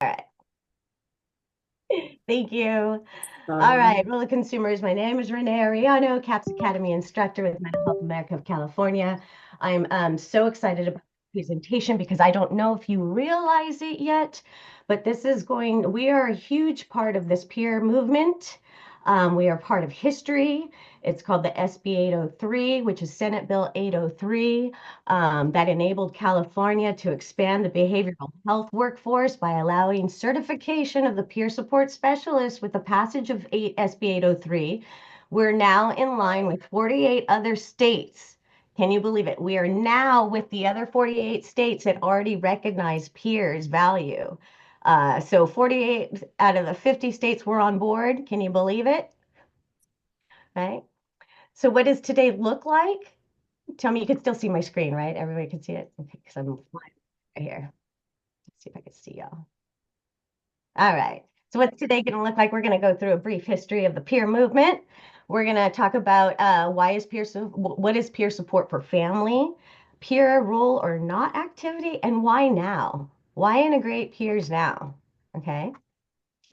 All right. Thank you. All right, Um, Rule of Consumers. My name is Renee Ariano, CAPS Academy instructor with Mental Health America of California. I'm so excited about the presentation because I don't know if you realize it yet, but we are a huge part of this peer movement. We are part of history. It's called the SB 803, which is Senate Bill 803, that enabled California to expand the behavioral health workforce by allowing certification of the peer support specialist with the passage of SB 803. We're now in line with 48 other states. Can you believe it? We are now with the other 48 states that already recognize peers value. So 48 out of the 50 states were on board. Can you believe it? Right? So what does today look like? Tell me you can still see my screen, right? Everybody can see it? Okay, because I'm live right here. Let's see if I can see y'all. All right. So what's today going to look like? We're going to go through a brief history of the peer movement. We're going to talk about what is peer support for family, peer role or not activity, and why now? Why integrate peers now? Okay.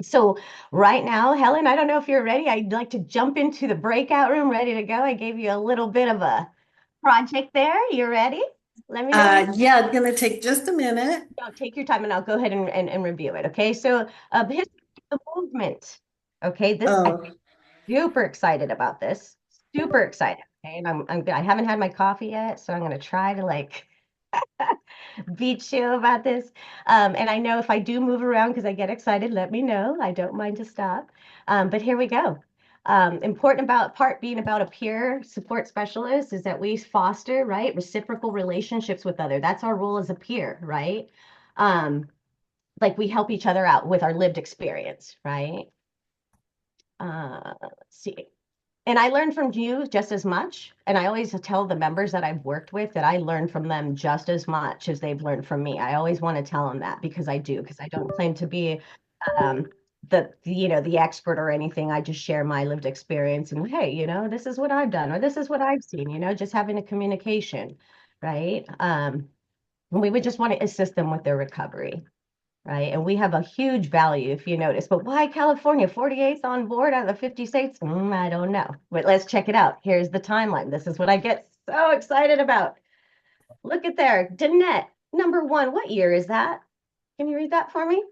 So right now, Helen, I don't know if you're ready. I'd like to jump into the breakout room, ready to go. I gave you a little bit of a project there. You ready? Let me know when yeah, it's gonna take just a minute. no, take your time and I'll go ahead and review it. Okay. So history of the movement. Okay. I'm Oh, super excited about this. Super excited. Okay. And I haven't had my coffee yet, so I'm gonna try to like be chill about this. And I know if I do move around because I get excited, let me know. I don't mind to stop. But here we go. Important about part being about a peer support specialist is that we foster, right, reciprocal relationships with other. That's our role as a peer, right? Um, like we help each other out with our lived experience, right? Let's see. And I learn from you just as much. And I always tell the members that I've worked with that I learn from them just as much as they've learned from me. I always want to tell them that because I do, because I don't claim to be um, the expert or anything. I just share my lived experience and hey, this is what I've done or this is what I've seen, just having a communication, right? We would just want to assist them with their recovery right? And we have a huge value, if you notice. But why California? 48th on board out of the 50 states? I don't know. But let's check it out. Here's the timeline. This is what I get so excited about. Look at there. Danette, number one. What year is that? Can you read that for me?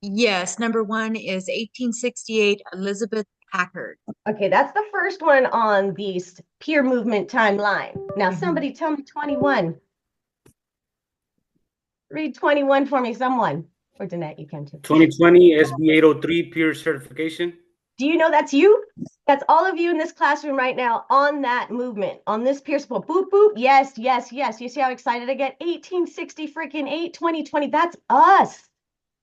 Yes, number one is 1868, Elizabeth Packard. Okay, that's the first one on the peer movement timeline. Now, Mhm. somebody tell me 21. Read 21 for me, someone. Or Danette, you can too. 2020 SB 803 peer certification. Do you know that's you? That's all of you in this classroom right now on that movement, on this peer support. Boop, boop. Yes, yes, yes. You see how excited I get? 1860 freaking 8, 2020. That's us.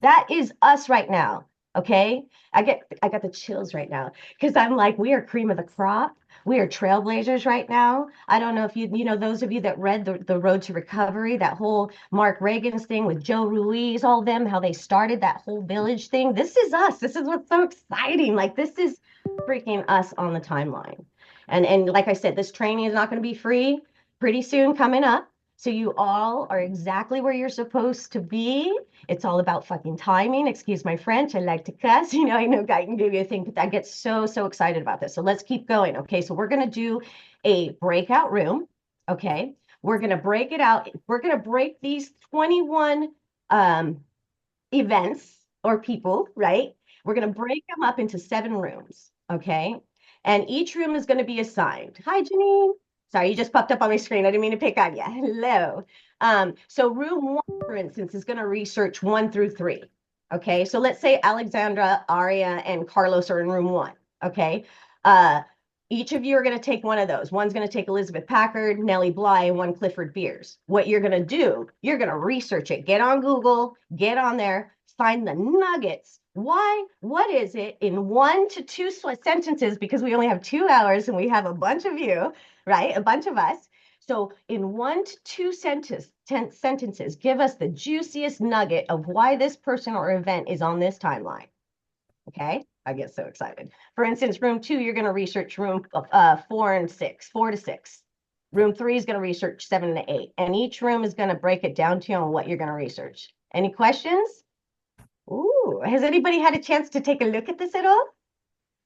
That is us right now. Okay. I got the chills right now because I'm like, we are cream of the crop. We are trailblazers right now. I don't know if those of you that read the Road to Recovery, that whole Mark Reagan's thing with Joe Ruiz, all them, how they started that whole village thing. This is us. This is what's so exciting. Like this is freaking us on the timeline. And like I said, this training is not going to be free pretty soon coming up. So you all are exactly where you're supposed to be. It's all about fucking timing. Excuse my French. I like to cuss. I know I can give you a thing, but I get so, so excited about this. So let's keep going. Okay. So we're going to do a breakout room. Okay. We're going to break it out. We're going to break these 21 um, events or people, right? We're going to break them up into 7 rooms. Okay. And each room is going to be assigned. Hi, Janine. Sorry, you just popped up on my screen. I didn't mean to pick on you. Hello. So room one, for instance, is going to research 1 through 3. Okay, so let's say Alexandra, Aria, and Carlos are in room one. Okay, uh, each of you are going to take one of those. One's going to take Elizabeth Packard, Nellie Bly, and one Clifford Beers. What you're going to do, you're going to research it. Get on Google, get on there, find the nuggets. Why? What is it in 1 to 2 sentences? Because we only have 2 hours and we have a bunch of you, right? A bunch of us. So in 1 to 2 sentences, give us the juiciest nugget of why this person or event is on this timeline. Okay, I get so excited. For instance, room 2, you're going to research room 4 and 6, 4 to 6. Room 3 is going to research 7 to 8. And each room is going to break it down to you on what you're going to research. Any questions? Ooh, has anybody had a chance to take a look at this at all?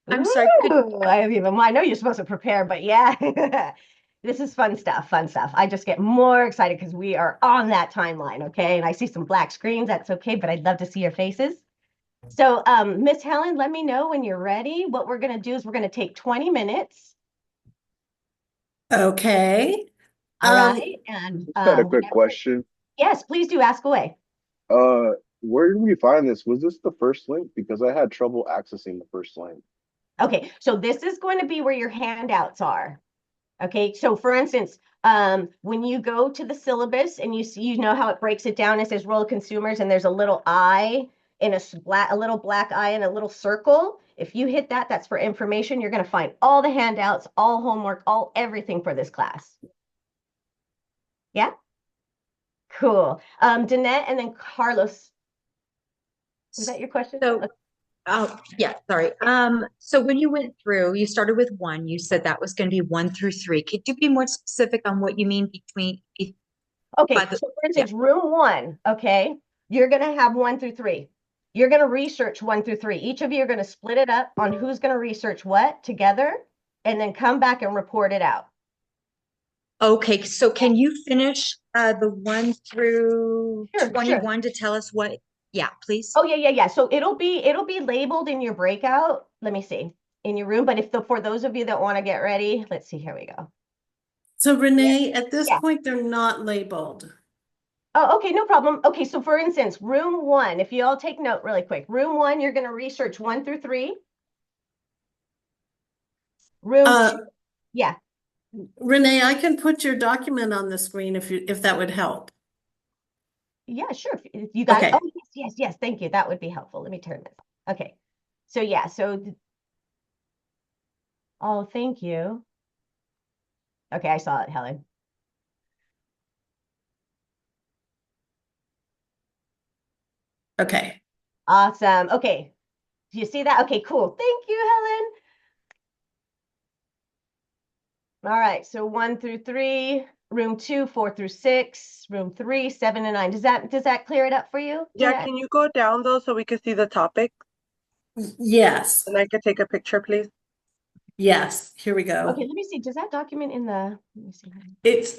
I'm sorry, Ooh, I know you're supposed to prepare, but yeah. This is fun stuff, fun stuff. I just get more excited because we are on that timeline, okay? And I see some black screens, that's okay, but I'd love to see your faces. So, Miss Helen, let me know when you're ready. What we're gonna do is we're gonna take 20 minutes, Okay. all Um, right? And Just had a quick whenever, question. yes, please do ask away. Uh, where did we find this? Was this the first link? Because I had trouble accessing the first link. Okay, so this is going to be where your handouts are. Okay, so for instance, when you go to the syllabus and you see, you know how it breaks it down, it says role of consumers, and there's a little eye in a little black eye in a little circle. If you hit that, that's for information. You're going to find all the handouts, all homework, all everything for this class. Yeah, cool. Danette and then Carlos. Was that your question? So, Okay. oh, yeah, sorry. So when you went through, you started with 1, you said that was going to be 1 through 3. Could you be more specific on what you mean Okay, by the, so for instance, room 1, okay, you're going to have 1 through 3. You're going to research 1 through 3. Each of you are going to split it up on who's going to research what together and then come back and report it out. okay, so can you finish the 1 through Sure, sure. 21 to tell us what, yeah, please. Oh, yeah. So it'll be labeled in your breakout. Let me see, in your room. But for those of you that want to get ready, let's see, here we go. so Renee, at this Yeah. point, they're not labeled. Oh, okay, no problem. Okay, so for instance, room 1, if you all take note really quick, room 1, you're going to research 1 through 3. Room Uh, 2, yeah. Renee, I can put your document on the screen if that would help. Yeah, sure. If you got it. Okay. Oh, yes. Thank you. That would be helpful. Let me turn this. Okay. So yeah, oh, thank you. Okay, I saw it, Helen. Okay. Awesome. Okay. Do you see that? Okay, cool. Thank you, Helen. All right, so 1 through 3, room 2, 4 through 6, room 3, 7 and 9. Does that clear it up for you? Yeah, Jeanette? can you go down though so we can see the topic? Yes. And I could take a picture, please. Yes. Here we go. Okay, let me see. Does that document in the, let me see.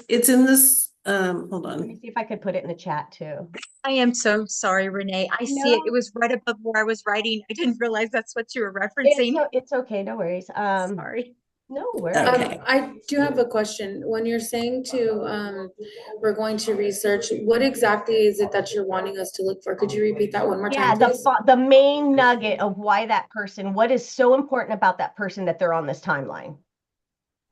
It's in this, hold Let on. me see if I could put it in the chat too. I am so sorry, Renee. I see it. No. It was right above where I was writing. I didn't realize that's what you were referencing. It's okay, no worries. Sorry. No worries. Okay. I do have a question. When you're saying we're going to research, what exactly is it that you're wanting us to look for? Could you repeat that one more Yeah, time, please? the main nugget of why that person, what is so important about that person that they're on this timeline?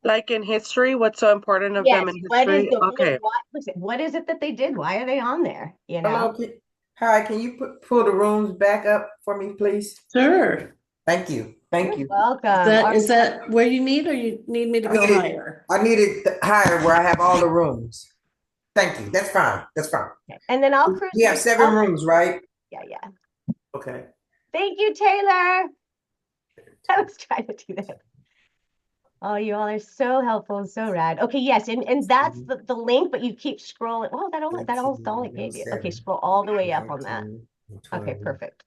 Like in history, what's so important of them Yes, in what is history? Okay. listen, what is it that they did? Why are they on there? You Hello, know? hi, can you pull the rooms back up for me, please? Sure. Thank you, thank You're you. welcome. Is that where you need, or you need me to I go need it- higher? I need it higher where I have all the rooms. Thank you, that's fine, that's fine. Okay. And then I'll cruise. We have 7 rooms, right? Yeah. Okay. Thank you, Taylor. I was trying to do that. Oh, you all are so helpful and so rad. Okay, yes, and that's the link, but you keep scrolling. Oh, that all it gave you. Okay, scroll all the way up on that. Okay, perfect.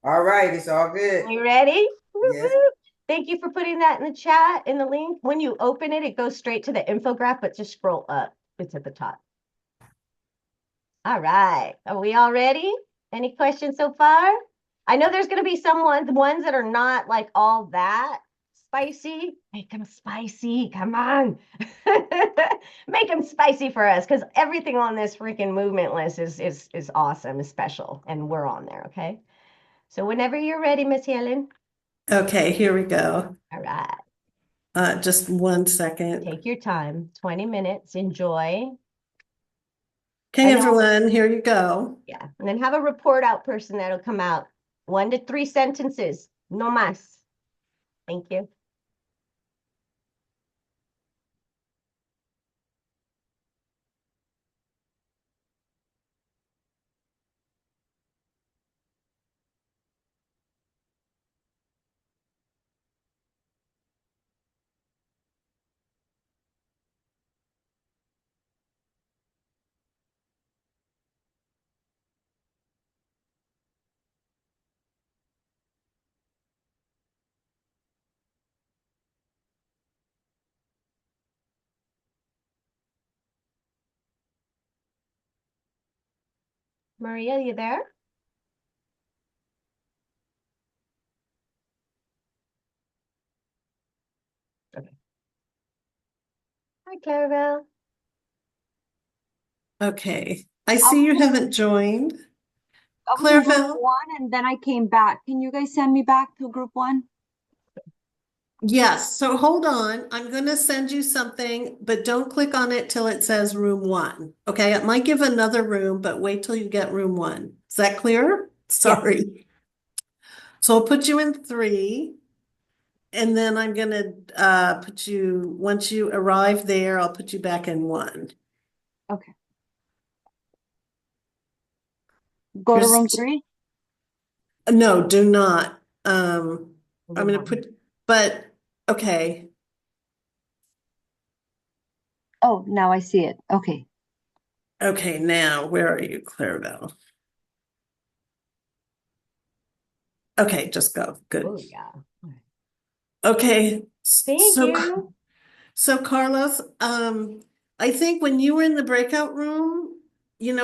All right, it's all good. You ready? Yes. Woo-hoo. Thank you for putting that in the chat, in the link. When you open it, it goes straight to the infographic, but just scroll up. It's at the top. All right. Are we all ready? Any questions so far? I know there's going to be the ones that are not like all that spicy. Make them spicy. Come on. Make them spicy for us because everything on this freaking movement list is awesome, is special, and we're on there, okay? So whenever you're ready, Miss Helen. Okay, here we go. All right. Just 1 second. Take your time. 20 minutes. Enjoy. Okay, And everyone, here you go. Yeah. And then have a report out person that'll come out. 1 to 3 sentences. No más. Thank you. Maria, you there? Okay. Hi, Clarabelle. Okay, I see you haven't joined. I was in group Clarabelle? one and then I came back. Can you guys send me back to group one? Yes, so hold on. I'm gonna send you something, but don't click on it till it says room one. Okay, it might give another room, but wait till you get room one. Is that clear? Sorry. So I'll put you in 3. And then I'm gonna put you, once you arrive there, I'll put you back in 1. Okay. Go to You're room st- 3? No, do not. I'm Room gonna one. put, but okay. Oh, now I see it. Okay. Okay, now where are you, Clarabelle? Okay, just go. Good. Oh, yeah. Okay. Thank So you. so Carlos, I think when you were in the breakout room,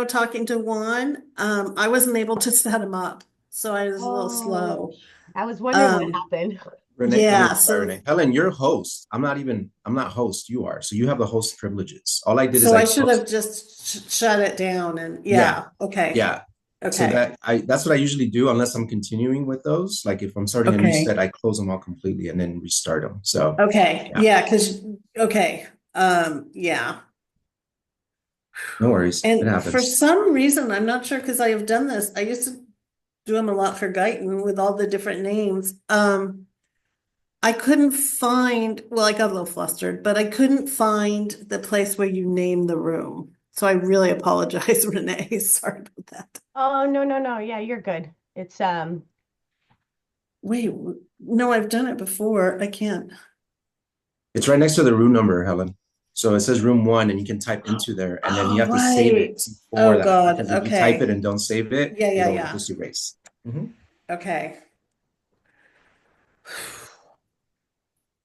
talking to Juan, I wasn't able to set him up, so I was a little slow. Oh, I was wondering what Um, happened. Renee, yeah, sorry, so Renee. Helen, you're host. I'm not host. You are. So you have the host privileges. All I did is so I I should closed. have just shut it down and Yeah. okay. Yeah. So Okay. that's what I usually do unless I'm continuing with those. Like if I'm starting a new Okay. set, I close them all completely and then restart them. So Okay. yeah, Yeah, because okay. Yeah. no worries. It And for happens. some reason, I'm not sure because I have done this. I used to do them a lot for Guyton with all the different names. I couldn't find, well, I got a little flustered, but I couldn't find the place where you name the room. So I really apologize, Renee. Sorry about that. Oh, no, no, no. Yeah, you're good. It's Wait, no, I've done it before. I can't. It's right next to the room number, Helen. So it says room 1 and you can type into there and then you Oh, have to save it right. before Oh, that. God. Because if you type it Okay. and don't save it, Yeah, yeah, it'll yeah. just erase. Mhm. Okay.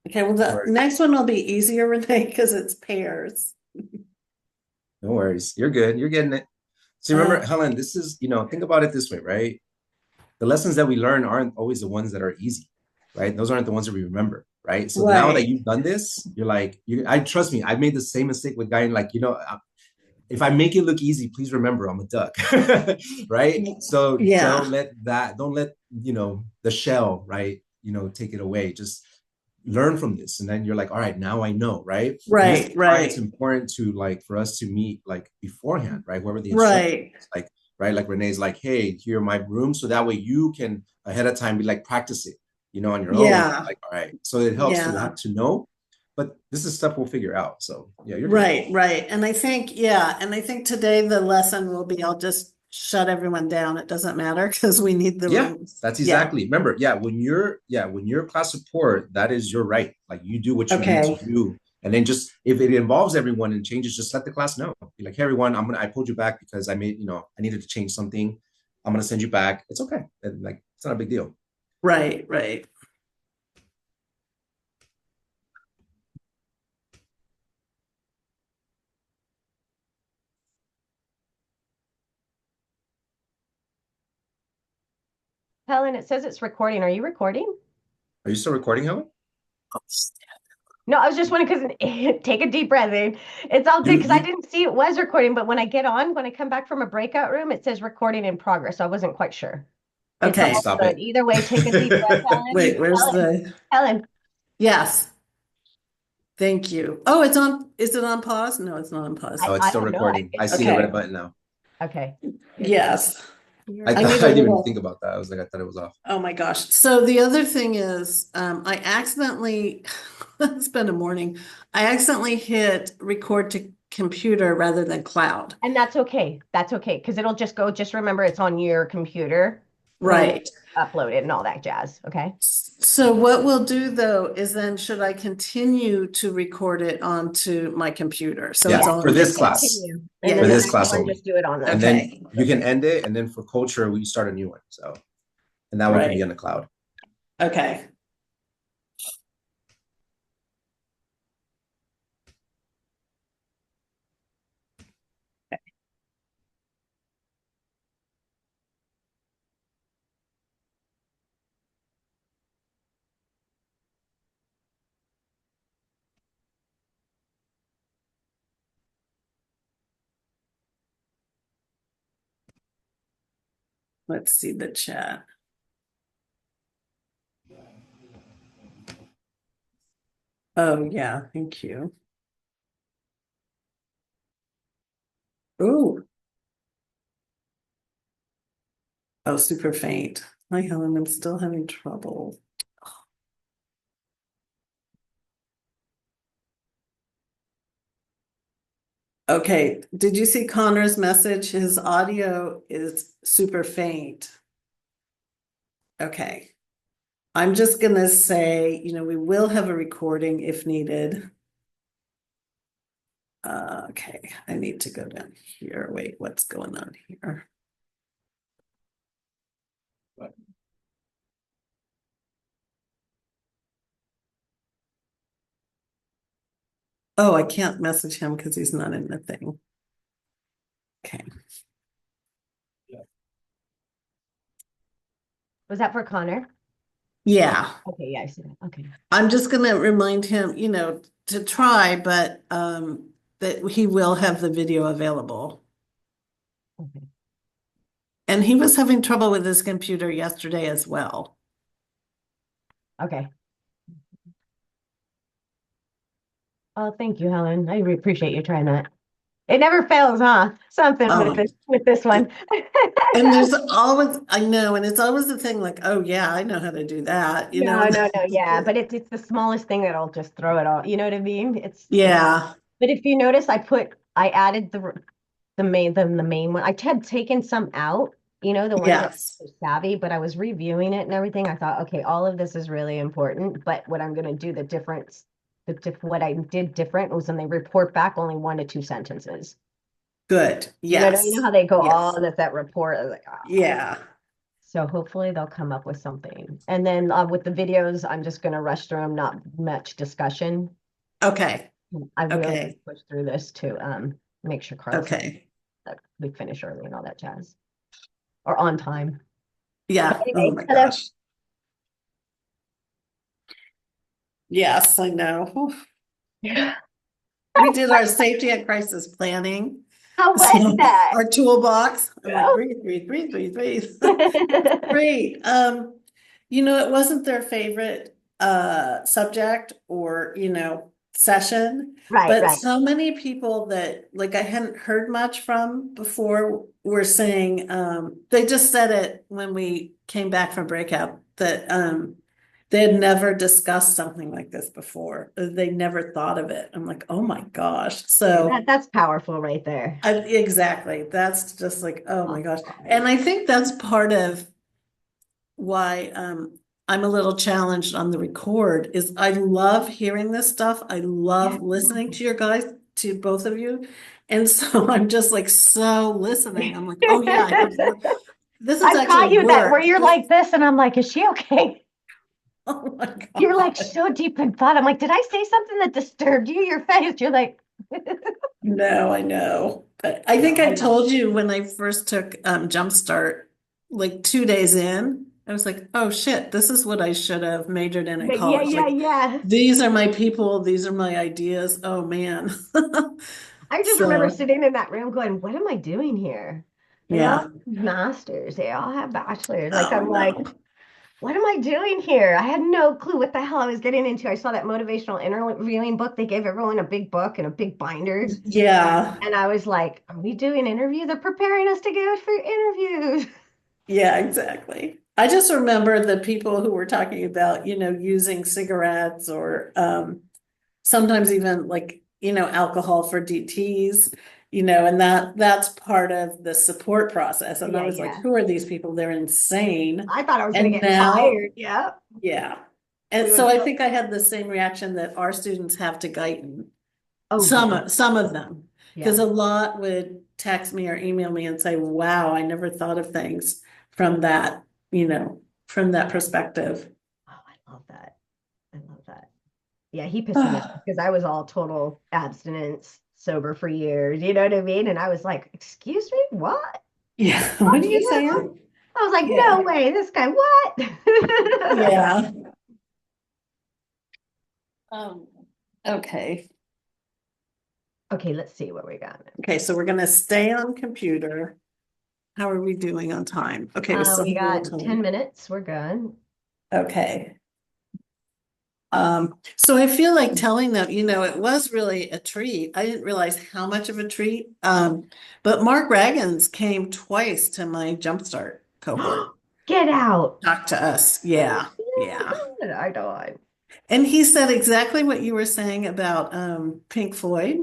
Okay, well, the Or- next one will be easier, Renee, because it's pairs. No worries. You're good. You're getting it. So remember, Uh, Helen, this is, think about it this way, right? The lessons that we learn aren't always the ones that are easy, right? Those aren't the ones that we remember, right? So now that Right. you've done this, you're like, I trust me, I've made the same mistake with guy, like, if I make it look easy, please remember I'm a duck, right? So Yeah. don't let, the shell, right? Take it away. Just learn from this. And then you're like, all right, now I know, right? And this Right, is why it's right, important to like, for us to meet like beforehand, right? Whoever the instructor right. is, like, right? Like Renee's like, hey, here are my rooms. So that way you can ahead of time be like, practice it, on your own. Yeah, Like, all right. So it helps to yeah. have to know, but this is stuff we'll figure out. So yeah, you're good. Right, right. And I think, today the lesson will be, I'll just shut everyone down. It doesn't matter because we need the Yeah, rooms. that's Yeah. exactly. Remember, when you're class support, that is your right. Like you do what you need Okay. to do. And then just if it involves everyone and changes, just let the class know. Be like, hey everyone, I pulled you back because I needed to change something. I'm gonna send you back. It's okay. And like it's not a big deal. Right, right. Helen, it says it's recording. Are you recording? Are you still recording, Helen? No, I was just wondering because take a deep breath in. It's all good because I didn't see it was recording, but when I come back from a breakout room, it says recording in progress. So I wasn't quite sure. It's Okay. all Stop good. it. Either way, take a deep breath, Helen. Wait, where's the, Helen, yes. Thank you. Oh, is it on pause? No, it's not on pause. Oh, it's I still don't know. recording. I see the Okay. red button now. Okay. Yes. I I need a didn't even little- think about that. I was like, I thought it was off. Oh my gosh. So the other thing is, I accidentally, it's been a morning. I accidentally hit record to computer rather than cloud. And that's okay. That's okay. Because it'll just go, just remember it's on your computer. when you Right. Upload it and all that jazz. Okay. So what we'll do though is then should I continue to record it onto my computer? So it's Yeah, on for this the- class. Continue. Yeah, And For then the this next class one, only. just do it on the. And Okay. then you can end it, and then for culture, we start a new one. So, and that one can be Right. on the cloud. Okay. let's see the chat. Oh, yeah, thank you. Ooh. Oh, super faint. Hi, Helen, I'm still having trouble. Okay, did you see Connor's message? His audio is super faint. Okay. I'm just gonna say, we will have a recording if needed. Okay, I need to go down here. Wait, what's going on here? Oh, I can't message him because he's not in the thing. Okay. Was that for Connor? Yeah, Okay, yeah, I see that. Okay. I'm just gonna remind him, to try, but that he will have the video available. Okay. And he was having trouble with his computer yesterday as well. Okay. Oh, thank you, Helen. I really appreciate you trying that. It never fails, huh? Something Oh. with this one. And there's always, I know, and it's always the thing like, oh yeah, I know how to do that, No, yeah, but it's the smallest thing that'll just throw it all. You know what I mean? Yeah, But if you notice, I added the main one. I had taken some out, the ones that yes, were savvy, but I was reviewing it and everything. I thought, okay, all of this is really important, but what I'm gonna do what I did different was when they report back only 1 to 2 sentences. good, You know, yes. you know how they go Yes. all that report. I was like, "Ah." Yeah, So hopefully they'll come up with something. And then with the videos, I'm just gonna rush through them, not much discussion. okay, I really Okay. push through this to make sure Carlos okay, that we finish early and all that jazz. Or on time. yeah, Anyway, oh my hello. gosh. Yes, I know. Oof. We did our safety and crisis planning. How was So, that? our toolbox. I'm like, Oh. breathe. Great. It wasn't their favorite subject or, session. Right, But so many people that like I hadn't heard much from before were saying, they just said it when we came back from breakout that they had never discussed something like this before. They never thought of it. I'm like, oh my gosh. So That's powerful right there. exactly. That's just like, oh my gosh. And I think that's part of why I'm a little challenged on the record is I love hearing this stuff. I love listening to your guys, to both of you. And so I'm just like so listening. I'm like, oh yeah, I have this is I've caught actually you that where work. you're like this, and I'm like, is she okay? Oh my God. You're like so deep in thought. I'm like, did I say something that disturbed you? Your face. You're like, No, I know. But I think I told you when I first took Jumpstart, like 2 days in, I was like, oh shit, this is what I should have majored in at college. Like, yeah. these are my people, these are my ideas. Oh man. I just remember So, sitting in that room going, what am I doing here? They all yeah. have masters, they all have bachelors. Oh, I'm like, no. what am I doing here? I had no clue what the hell I was getting into. I saw that motivational interviewing book. They gave everyone a big book and a big binder. Yeah. And I was like, are we doing interviews? They're preparing us to go for interviews. Yeah, exactly. I just remember the people who were talking about, using cigarettes or sometimes even like, alcohol for DTs, and that's part of the support process. And I was like, who are these people? They're insane. I thought I was And going to get now- tired. Yeah. Yeah. And so I think I had the same reaction that our students have to Guyton. Oh, Some yeah. of them. Because a lot would text me or email me and say, wow, I never thought of things from that, from that perspective. Oh, I love that. I love that. Yeah, he pissed me off because I was all total abstinence, sober for years. You know what I mean? And I was like, excuse me, what? Yeah. What are you saying? I was like, Yeah. no way, this guy, what? Yeah. Okay. Okay, let's see what we got. Okay, so we're gonna stay on computer. How are we doing on time? Okay, we still We have a got little 10 time. minutes. We're good. Okay. So I feel like telling them, it was really a treat. I didn't realize how much of a treat. But Mark Raggins came twice to my Jumpstart cohort, Get out. talked to us. Yeah, yeah. I died. And he said exactly what you were saying about Pink Floyd.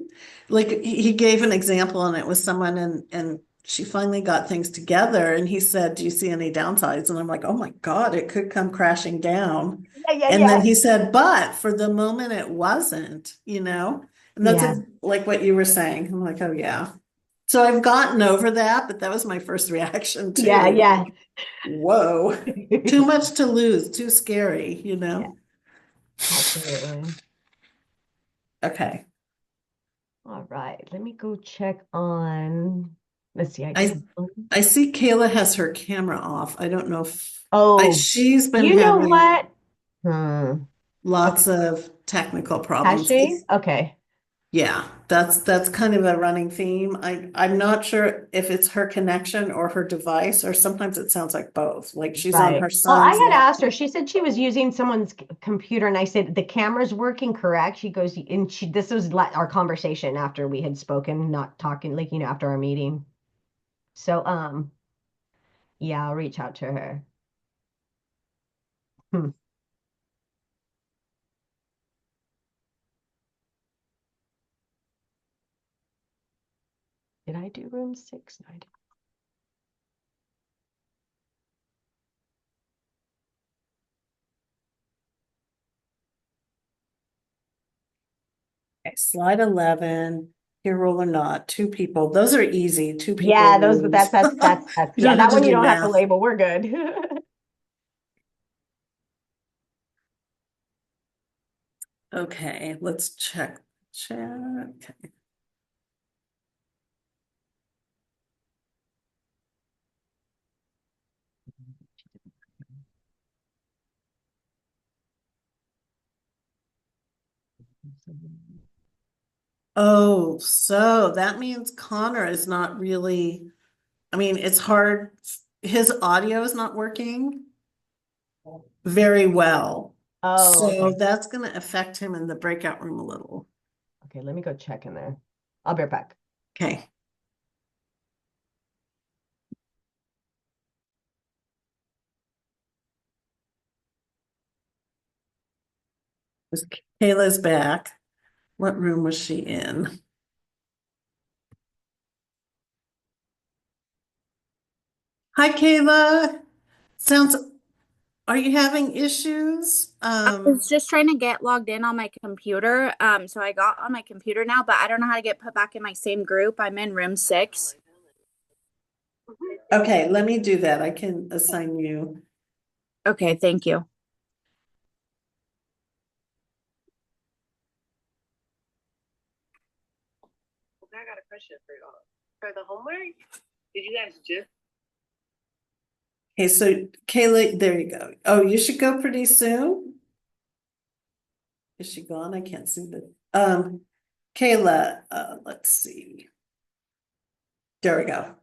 Like he gave an example, and it was someone and she finally got things together, and he said, "Do you see any downsides?" And I'm like, "Oh my God, it could come crashing down." Yeah, And yeah. then he said, "But for the moment, it wasn't." And that's Yeah. like what you were saying. I'm like, "Oh yeah." So I've gotten over that, but that was my first reaction too. Yeah, yeah. Whoa, too much to lose, too scary. Absolutely. Okay. All right. Let me go check on. Let's see. I see Kayla has her camera off. I don't know if Oh, she's been you know having what? Hmm. lots of technical Has problems. she? Okay. Yeah, that's kind of a running theme. I'm not sure if it's her connection or her device, or sometimes it sounds like both. Like she's on Right. her Well, I son's had asked her, laptop. she said she was using someone's computer, and I said, the camera's working, correct? She goes, and this was our conversation after we had spoken, not talking, like, after our meeting. So, yeah, I'll reach out to her. Hmm. Did I do room 6? No, I didn't. Okay, slide 11, hero or not, two people. Those are easy. Two people Yeah, rules. You yeah, don't have that to one you do don't have to math. label. We're good. Okay, let's check chat. Okay. Oh, so that means Connor is not really, it's hard. His audio is not working very well. Oh, So okay. that's going to affect him in the breakout room a little. Okay, let me go check in there. I'll be right back. Okay. Kayla's back. What room was she in? Hi, Kayla. Sounds, are you having issues? I was just trying to get logged in on my computer. So I got on my computer now, but I don't know how to get put back in my same group. I'm in room 6. Okay, let me do that. I can assign you. Okay, thank you. I got a question for y'all. For the homework, did you guys just? Okay, so Kayla, there you go. Oh, you should go pretty soon. Is she gone? I can't see the, Kayla, let's see. There we go.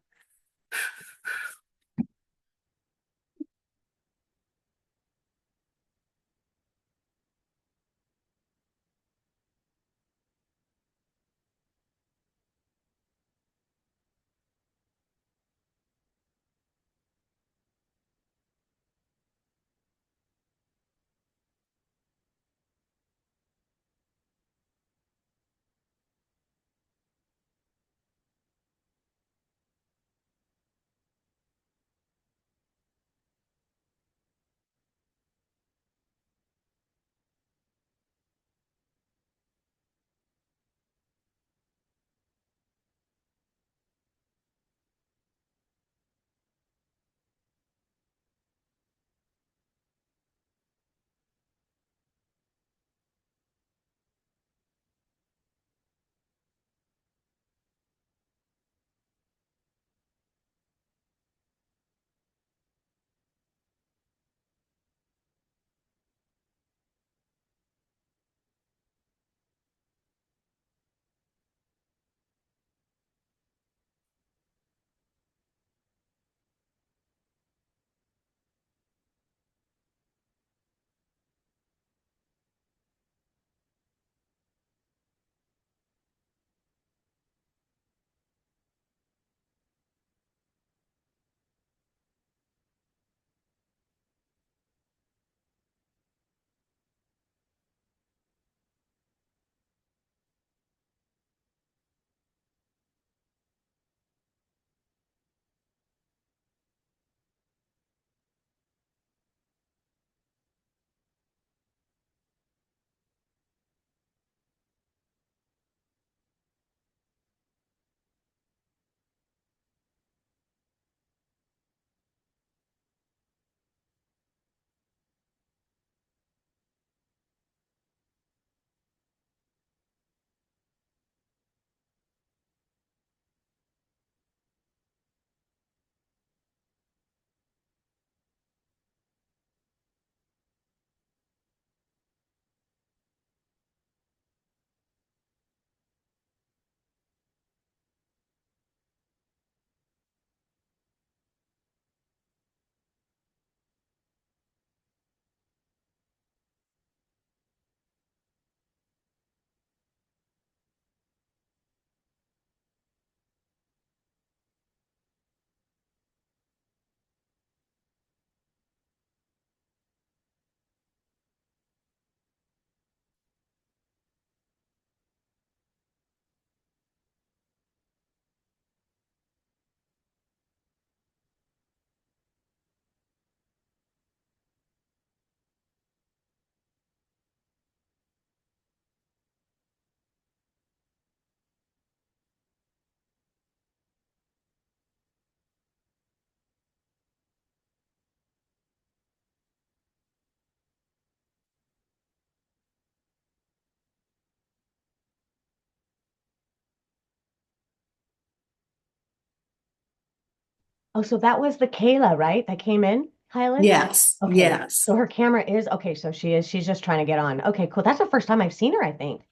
Oh, so that was the Kayla, right? That came in, Highland? Yes, Okay. yes. So her camera is okay. So she's just trying to get on. Okay, cool. That's the first time I've seen her, I think.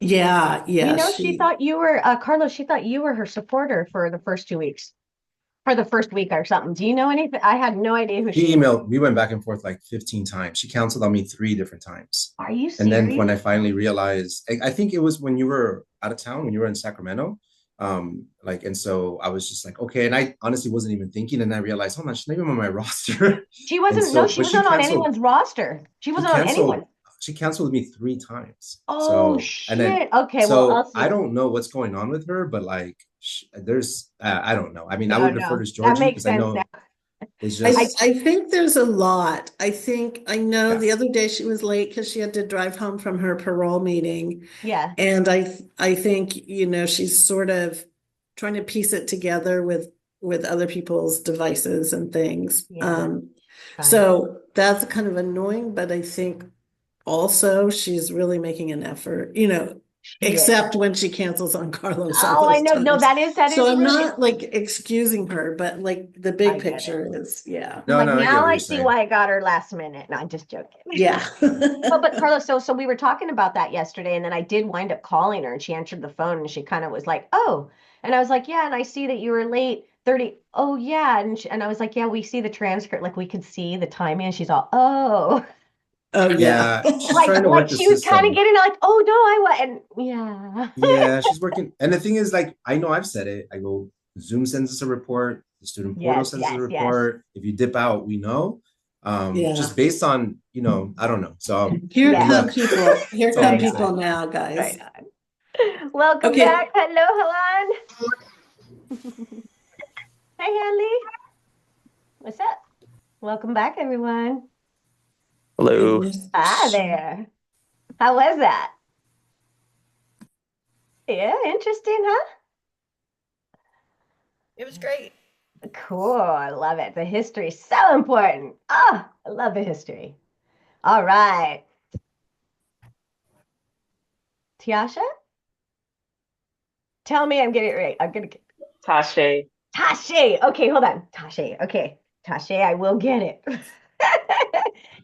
Yeah, You yeah, know, she thought you were Carlos, she thought you were her supporter for the first 2 weeks. For the first week or something. Do you know anything? I had no idea who She she was. emailed, we went back and forth like 15 times. She canceled on me 3 different times. Are you And then when I serious? finally realized, I think it was when you were out of town, when you were in Sacramento. And so I was just like, okay. And I honestly wasn't even thinking. And I realized, hold on, she's not even on my roster. She And wasn't, so, no, she but she wasn't on canceled, anyone's roster. She she wasn't on anyone. canceled, she canceled me 3 times. Oh So, and then, shit. Okay, well, so I'll I see. don't know what's going on with her, but like, I don't know. I mean, I No, would defer no, to that Georgie makes because I sense now. know it's I, just, I think there's a lot. I know yeah. the other day she was late because she had to drive home from her parole meeting. Yeah. And I think, she's sort of trying to piece it together with other people's devices and things. Yeah. So that's kind of annoying, but I think also she's really making an effort, She is. except when she cancels on Carlos all Oh, I those know. No, times. that So is I'm really, not like excusing her, but like the I big get it. picture is, yeah. No, Like no, I get now what I you're see saying. why I got her last minute. No, I'm just joking. Yeah. Well, but Carlos, so we were talking about that yesterday, and then I did wind up calling her, and she answered the phone, and she kind of was like, "Oh," and I was like, "Yeah," and I see that you were late 30. Oh, yeah, and I was like, "Yeah, we see the transcript, like we could see the timing," and she's all, "Oh," Oh, yeah. Yeah, she's trying to like work the she was kind of system. getting like, "Oh no, I was," and yeah, Yeah, she's working. And the thing is, like, I know I've said it. I go, Zoom sends us a report, the student portal yes, sends us a yes, yes. report. If you dip out, we know. Yeah. Just based on, I don't know. So Here Yeah. come people. Here That's all come I'm saying. people now, guys. Right on. Welcome Okay. back. Hello, Halan. Hey, Hanley. What's up? Welcome back, everyone. Hello. Hi there. How was that? Yeah, interesting, huh? It was great. Cool. I love it. The history is so important. Oh, I love the history. All right. Tiasha? Tell me I'm getting it right. I'm gonna get Tashe. Tashe. Okay, hold on. Tashe. Okay. Tashe, I will get it.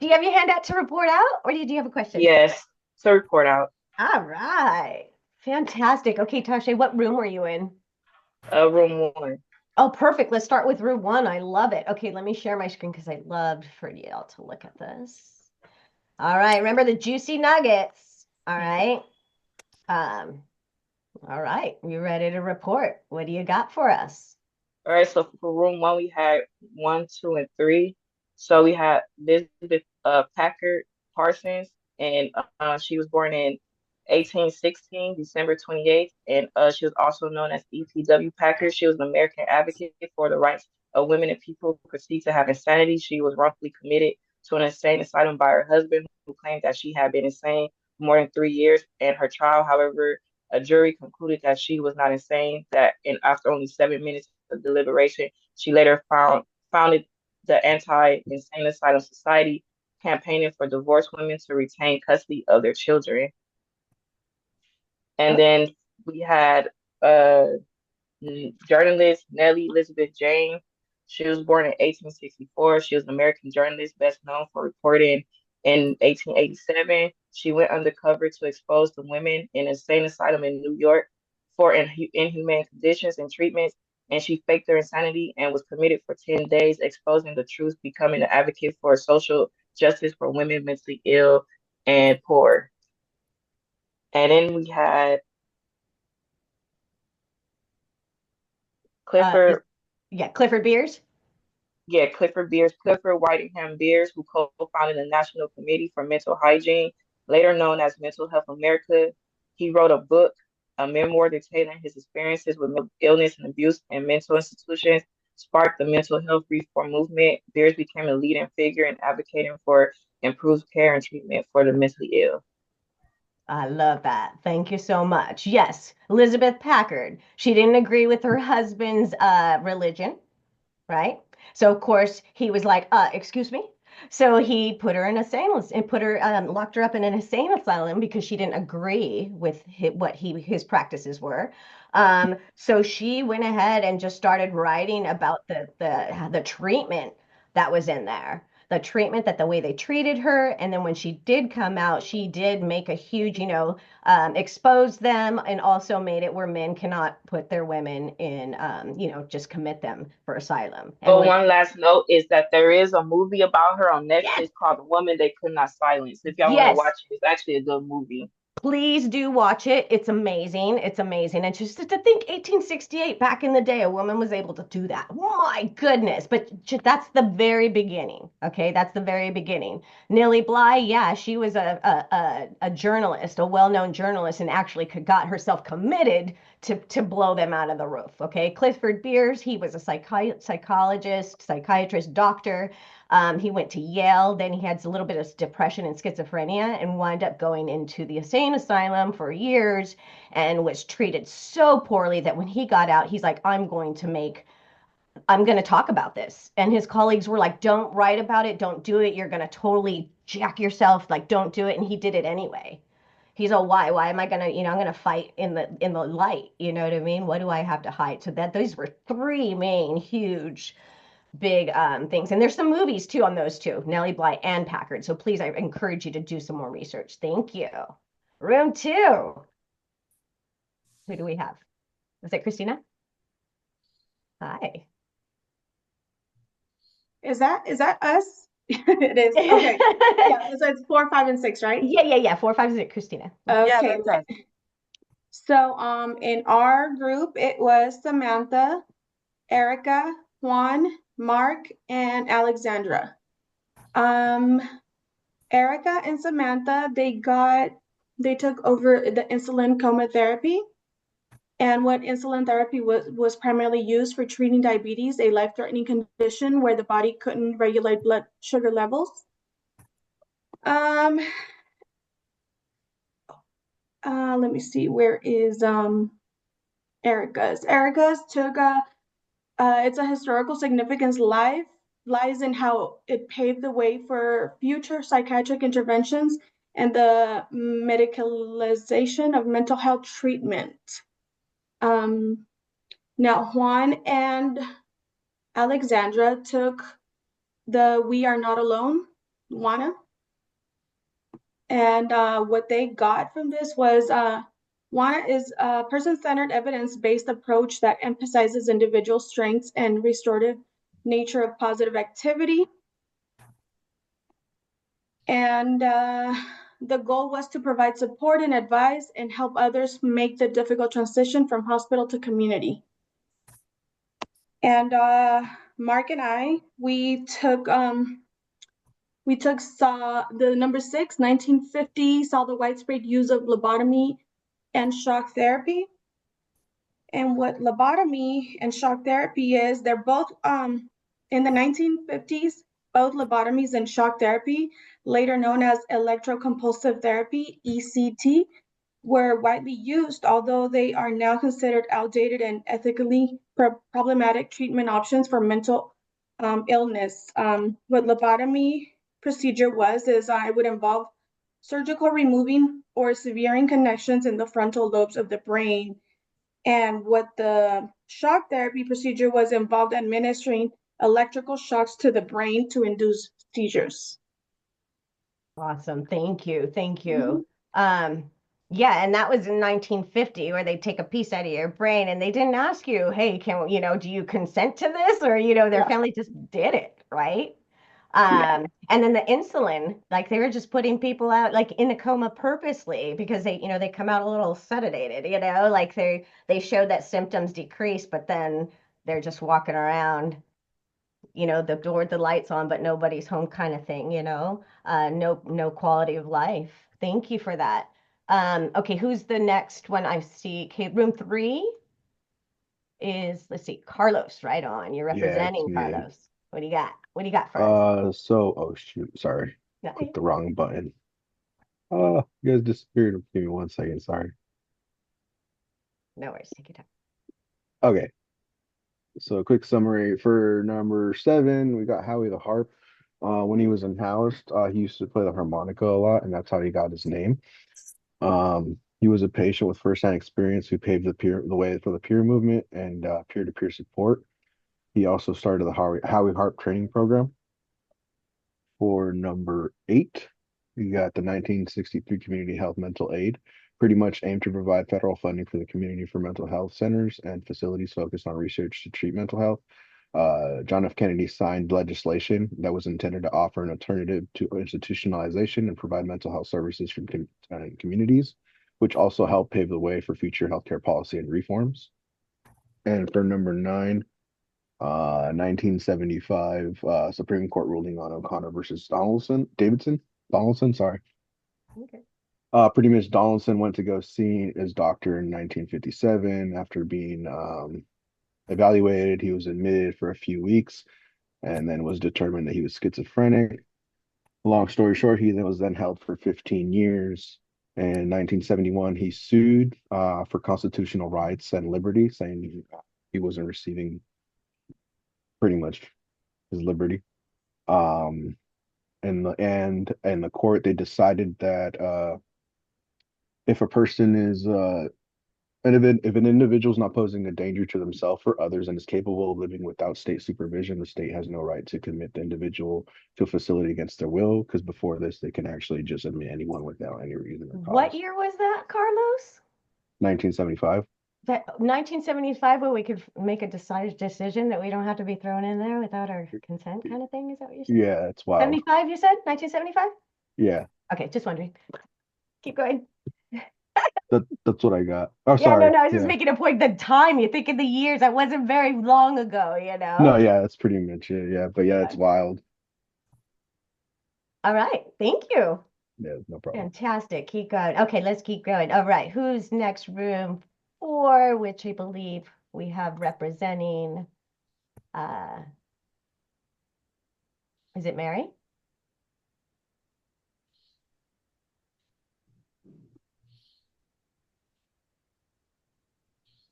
Do you have your hand out to report out, or do you have a question? Yes. So report out. All right. Fantastic. Okay, Tashe, what room were you in? Room 1. Oh, perfect. Let's start with room 1. I love it. Okay, let me share my screen because I loved for y'all to look at this. All right. Remember the juicy nuggets. All right. All right. You ready to report? What do you got for us? All right. So for room 1, we had 1, 2, and 3. So we had Elizabeth Packard Parsons, and she was born in 1816, December 28th, and she was also known as E.P.W. Packard. She was an American advocate for the rights of women and people perceived to have insanity. She was wrongfully committed to an insane asylum by her husband, who claimed that she had been insane for more than 3 years. And her trial, however, a jury concluded that she was not insane. After only 7 minutes of deliberation, she later founded the Anti-Insane Asylum Society, campaigning for divorced women to retain custody of their children. And then we had journalist Nellie Elizabeth Jane. She was born in 1864. She was an American journalist, best known for reporting in 1887. She went undercover to expose the women in an insane asylum in New York for inhumane conditions and treatments, and she faked their insanity and was committed for 10 days, exposing the truth, becoming an advocate for social justice for women mentally ill and poor. And then we had Clifford. Clifford Beers. Yeah, Clifford Beers, Clifford Whitingham Beers, who co-founded the National Committee for Mental Hygiene, later known as Mental Health America. He wrote a book, a memoir detailing his experiences with illness and abuse in mental institutions, sparked the mental health reform movement. Beers became a leading figure in advocating for improved care and treatment for the mentally ill. I love that. Thank you so much. Yes, Elizabeth Packard. She didn't agree with her husband's religion, right? So of course he was like, excuse me. So he put her in a asylum and put her locked her up in an insane asylum because she didn't agree with his practices were. So she went ahead and just started writing about the treatment that was in there, the treatment that the way they treated her. And then when she did come out, she did make a huge, expose them and also made it where men cannot put their women in, just commit them for asylum. And But when one last note is that there is a movie about her on yes, Netflix called The Woman They Could Not Silence. If y'all want to yes, watch it, it's actually a good movie. please do watch it. It's amazing. It's amazing. And just to think 1868, back in the day, a woman was able to do that. My goodness. But that's the very beginning. Okay. That's the very beginning. Nellie Bly, yeah, she was a journalist, a well-known journalist, and actually got herself committed to blow them out of the roof. Okay. Clifford Beers, he was a psychologist, psychiatrist, doctor. He went to Yale, then he had a little bit of depression and schizophrenia and wound up going into the insane asylum for years and was treated so poorly that when he got out, he's like, I'm going to talk about this. And his colleagues were like, don't write about it, don't do it. You're going to totally jack yourself. Like, don't do it. And he did it anyway. He's all, why am I gonna, I'm gonna fight in the light, you know what I mean? What do I have to hide? So those were three main huge big things. And there's some movies too on those two, Nellie Bly and Packard. So please, I encourage you to do some more research. Thank you. Room two. Who do we have? Is it Christina? Hi. Is that us? It is. Okay. Yeah, so it's 4, 5, and 6, right? Yeah. 4, 5, 6, Christina. Okay. So in our group it was Samantha, Erica, Juan, Mark, and Alexandra. Erica and Samantha, they took over the insulin coma therapy. And what insulin therapy was primarily used for treating diabetes, a life-threatening condition where the body couldn't regulate blood sugar levels. Let me see, where is Erica's? Erica's took it's a historical significance lies in how it paved the way for future psychiatric interventions and the medicalization of mental health treatment. Now Juan and Alexandra took the We Are Not Alone, WANA. And what they got from this was WANA is a person-centered evidence-based approach that emphasizes individual strengths and restorative nature of positive activity. And the goal was to provide support and advice and help others make the difficult transition from hospital to community. And Mark and I, we took the number 6, 1950, saw the widespread use of lobotomy and shock therapy. And what lobotomy and shock therapy is, they're both in the 1950s, both lobotomies and shock therapy, later known as electroconvulsive therapy, ECT, were widely used, although they are now considered outdated and ethically problematic treatment options for mental illness. What lobotomy procedure is it would involve surgical removing or severing connections in the frontal lobes of the brain. And what the shock therapy procedure involved administering electrical shocks to the brain to induce seizures. Awesome. Thank you. Yeah, and that was in 1950 where they take a piece out of your brain and they didn't ask you, hey, do you consent to this? Or, their family just did it, right? And then the insulin, like they were just putting people out like in a coma purposely because they come out a little sedated, like they showed that symptoms decrease, but then they're just walking around, the lights on, but nobody's home kind of thing, no quality of life. Thank you for that. Okay, who's the next one I see? Okay, room 3 is, let's see, Carlos, right on. You're representing Carlos. What do you got? What do you got for us? Oh shoot, sorry. Clicked the wrong button. You guys disappeared. Give me 1 second, sorry. No worries, take your time. Okay. So quick summary for number 7, we got Howie the Harp. When he was unhoused, he used to play the harmonica a lot, and that's how he got his name. He was a patient with firsthand experience who paved the way for the peer movement and peer-to-peer support. He also started the Howie Hart training program. For number 8, you got the 1963 Community Health Mental Aid, pretty much aimed to provide federal funding for the community for mental health centers and facilities focused on research to treat mental health. John F. Kennedy signed legislation that was intended to offer an alternative to institutionalization and provide mental health services from communities, which also helped pave the way for future healthcare policy and reforms. And for number 9, 1975 Supreme Court ruling on O'Connor versus Donaldson, sorry. Okay. Pretty much Donaldson went to go see his doctor in 1957 after being evaluated. He was admitted for a few weeks and then was determined that he was schizophrenic. Long story short, he was then held for 15 years. In 1971, he sued for constitutional rights and liberty, saying he wasn't receiving pretty much his liberty. In the court, they decided that if a person is if an individual is not posing a danger to themselves or others and is capable of living without state supervision, the state has no right to commit the individual to a facility against their will, because before this, they can actually just admit anyone without any reason or What cause. year was that, Carlos? 1975. That 1975, where we could make a decided decision that we don't have to be thrown in there without our consent, kind of thing? Is that what you said? Yeah, it's wild. 75, you said? 1975? Yeah, Okay, just wondering. Keep going. that's what I got. Oh, Yeah, sorry. no, I was just Yeah. making a point. The time, you think of the years, that wasn't very long ago, No, yeah, that's pretty much it. Yeah, but yeah, it's Yeah. wild. All right, thank you. Yeah, no problem. Fantastic. Keep going. Okay, let's keep going. All right, who's next? Room 4, which I believe we have representing, is it Mary?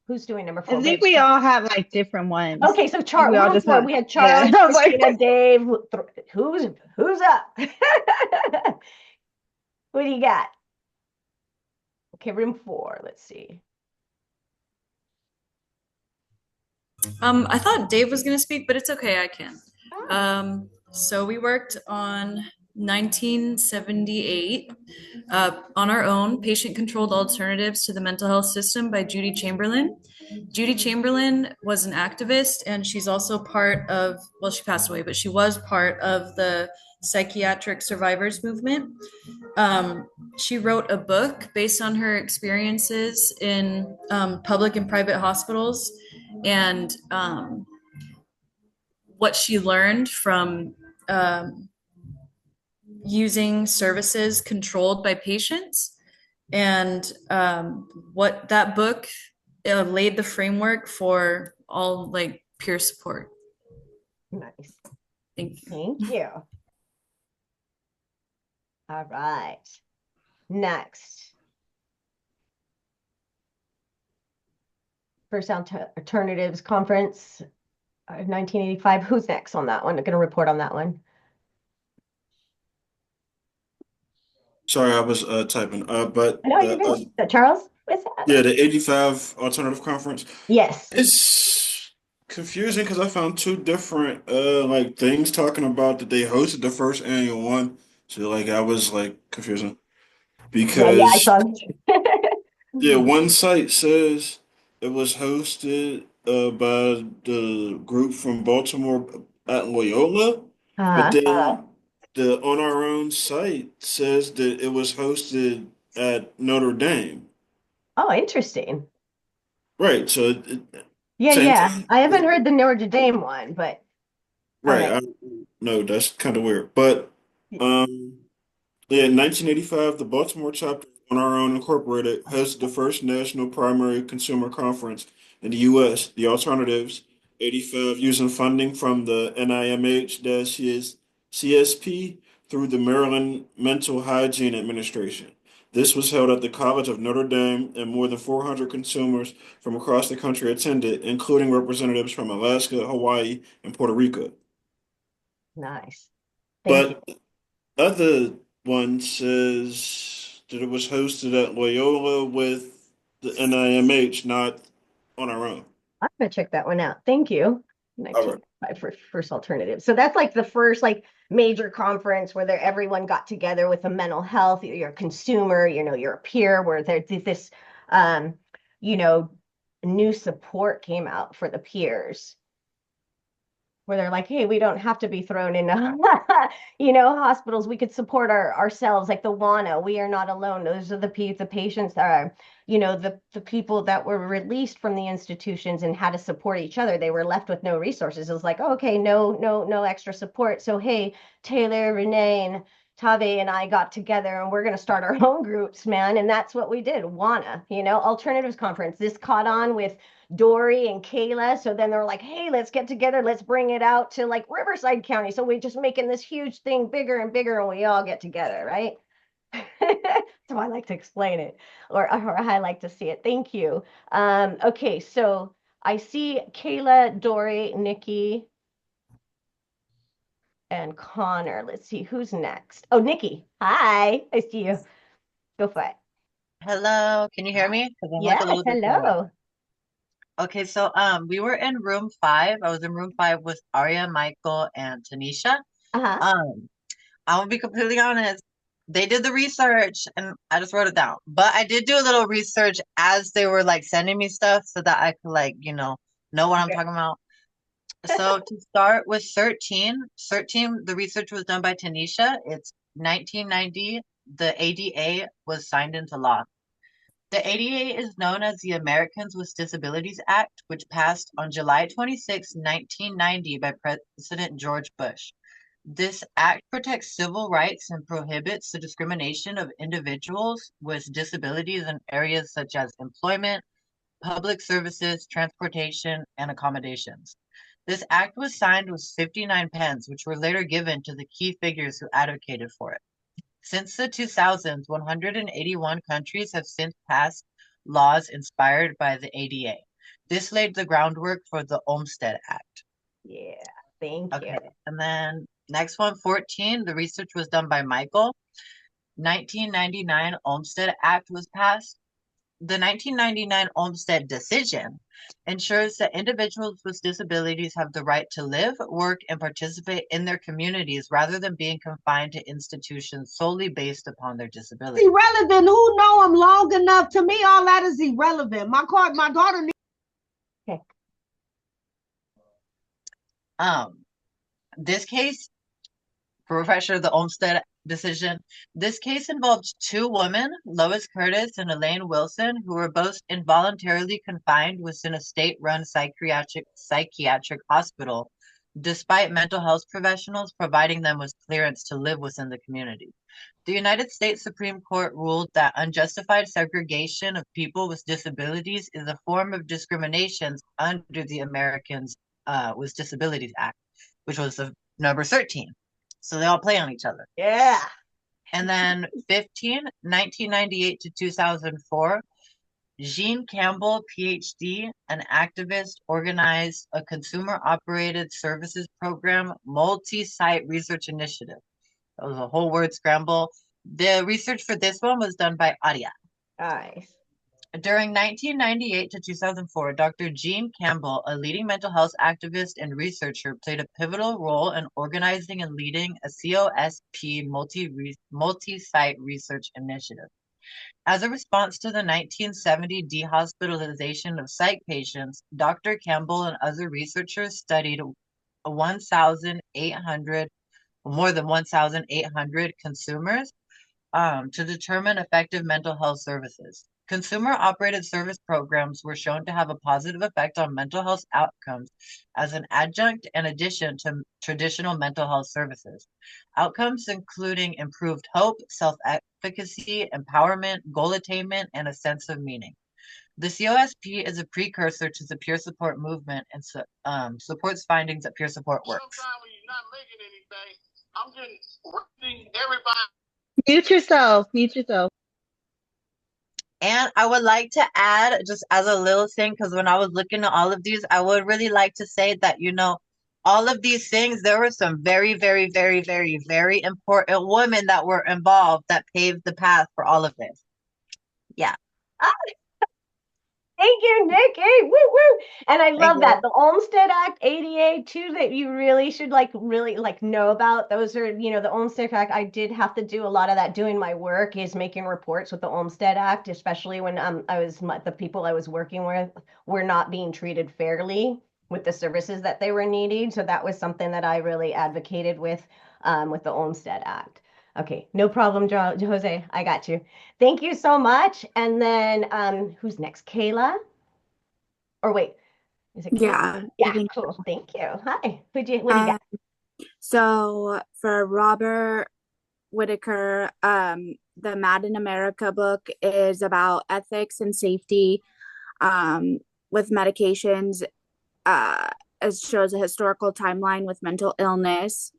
Who's doing number 4? I think we all have like different ones. Okay, so Charles, We all just have, we had Charles, yeah. I was like- Christina, Dave. Who's up? What do you got? Okay, room 4. Let's see. I thought Dave was gonna speak, but it's okay, I can. So we worked on 1978 on our own, Patient-Controlled Alternatives to the Mental Health System by Judy Chamberlain. Judy Chamberlain was an activist, and she's also part of, well, she passed away, but she was part of the psychiatric survivors movement. She wrote a book based on her experiences in public and private hospitals and what she learned from using services controlled by patients. And what that book laid the framework for all like peer support. Nice. Thank you. Thank you. All right. Next. First Alternatives Conference, 1985. Who's next on that one? I'm going to report on that one. Sorry, I was typing. But I know you're good. Is that Charles? What's that? yeah, the 85 Alternative Conference. Yes. It's confusing because I found 2 different like things talking about that they hosted the first annual one. So like I was like confusing Yeah, I because saw. yeah, one site says it was hosted by the group from Baltimore at Loyola, but then the On Our Own site says that it was hosted at Notre Dame. Oh, interesting. Right, so Yeah, same yeah. thing. I haven't heard the Notre Dame one, but Right, okay. no, that's kind of weird. But yeah, in 1985, the Baltimore chapter of On Our Own Incorporated hosted the first national primary consumer conference in the U.S., the Alternatives 85, using funding from the NIMH-CSP through the Maryland Mental Hygiene Administration. This was held at the College of Notre Dame, and more than 400 consumers from across the country attended, including representatives from Alaska, Hawaii, and Puerto Rico. Nice. Thank you. But other one says that it was hosted at Loyola with the NIMH, not on our own. I'm gonna check that one out. Thank you. 1995 for first alternative. So that's like the first like major conference where everyone got together with a mental health, you're a consumer, you're a peer, where there's this you know, new support came out for the peers. Where they're like, hey, we don't have to be thrown into hospitals. We could support ourselves, like the WANA. We are not alone. Those are the patients that are, the people that were released from the institutions and had to support each other. They were left with no resources. It was like, oh, okay, no extra support. So hey, Taylor, Renee, and Tave and I got together and we're going to start our own groups, man. And that's what we did. WANA, Alternatives Conference. This caught on with Dory and Kayla. So then they're like, hey, let's get together. Let's bring it out to like Riverside County. So we're just making this huge thing bigger and bigger and we all get together, right? So I like to explain it or I like to see it. Thank you. Okay, so I see Kayla, Dory, Nikki, and Connor. Let's see who's next. Oh, Nikki. Hi. I see you. Go for it. Hello, can you hear me? 'Cause I'm like a Yes, little bit far away. hello. Okay, so we were in room 5. I was in room 5 with Arya, Michael, and Tanisha. Uh-huh. I will be completely honest. They did the research and I just wrote it down. But I did do a little research as they were like sending me stuff so that I could like, know what I'm talking about. So to start with 13, the research was done by Tanisha. It's 1990. The ADA was signed into law. The ADA is known as the Americans with Disabilities Act, which passed on July 26, 1990 by President George Bush. This act protects civil rights and prohibits the discrimination of individuals with disabilities in areas such as employment, public services, transportation, and accommodations. This act was signed with 59 pens, which were later given to the key figures who advocated for it. Since the 2000s, 181 countries have since passed laws inspired by the ADA. This laid the groundwork for the Olmstead Act. Yeah, thank you. Okay, and then next one, 14, the research was done by Michael. 1999 Olmstead Act was passed. The 1999 Olmstead decision ensures that individuals with disabilities have the right to live, work, and participate in their communities rather than being confined to institutions solely based upon their disability. Irrelevant. Who know him long enough? To me, all that is irrelevant. My daughter needs. Okay. This case, for refresher, the Olmstead decision. This case involved 2 women, Lois Curtis and Elaine Wilson, who were both involuntarily confined within a state-run psychiatric hospital, despite mental health professionals providing them with clearance to live within the community. The United States Supreme Court ruled that unjustified segregation of people with disabilities is a form of discrimination under the Americans with Disabilities Act, which was the number 13. So they all play on each other. Yeah. And then 15, 1998 to 2004, Jean Campbell, PhD, an activist, organized a consumer-operated services program, multi-site research initiative. That was a whole word scramble. The research for this one was done by Arya. Nice. During 1998 to 2004, Dr. Jean Campbell, a leading mental health activist and researcher, played a pivotal role in organizing and leading a COSP multi-site research initiative. As a response to the 1970 dehospitalization of psych patients, Dr. Campbell and other researchers studied more than 1,800 consumers to determine effective mental health services. Consumer-operated service programs were shown to have a positive effect on mental health outcomes as an adjunct and addition to traditional mental health services. Outcomes including improved hope, self-efficacy, empowerment, goal attainment, and a sense of meaning. The COSP is a precursor to the peer support movement and supports findings that peer support works. Mute yourself. Mute yourself. And I would like to add, just as a little thing, because when I was looking at all of these, I would really like to say that, all of these things, there were some very, very, very, very, very important women that were involved that paved the path for all of this. Yeah. Ah, thank you, Nikki. Woo woo. And I love you. that. The Olmstead Act, ADA too, that you really should really know about. Those are, the Olmstead Act. I did have to do a lot of that doing my work is making reports with the Olmstead Act, especially when the people I was working with were not being treated fairly with the services that they were needing. So that was something that I really advocated with the Olmstead Act. Okay, no problem, Jose. I got you. Thank you so much. And then who's next? Kayla? Or wait, is it Kayla? Yeah, Yeah, I think cool. Thank you. Hi. What do you got? so. For Robert Whitaker, the Mad in America book is about ethics and safety with medications. It shows a historical timeline with mental illness.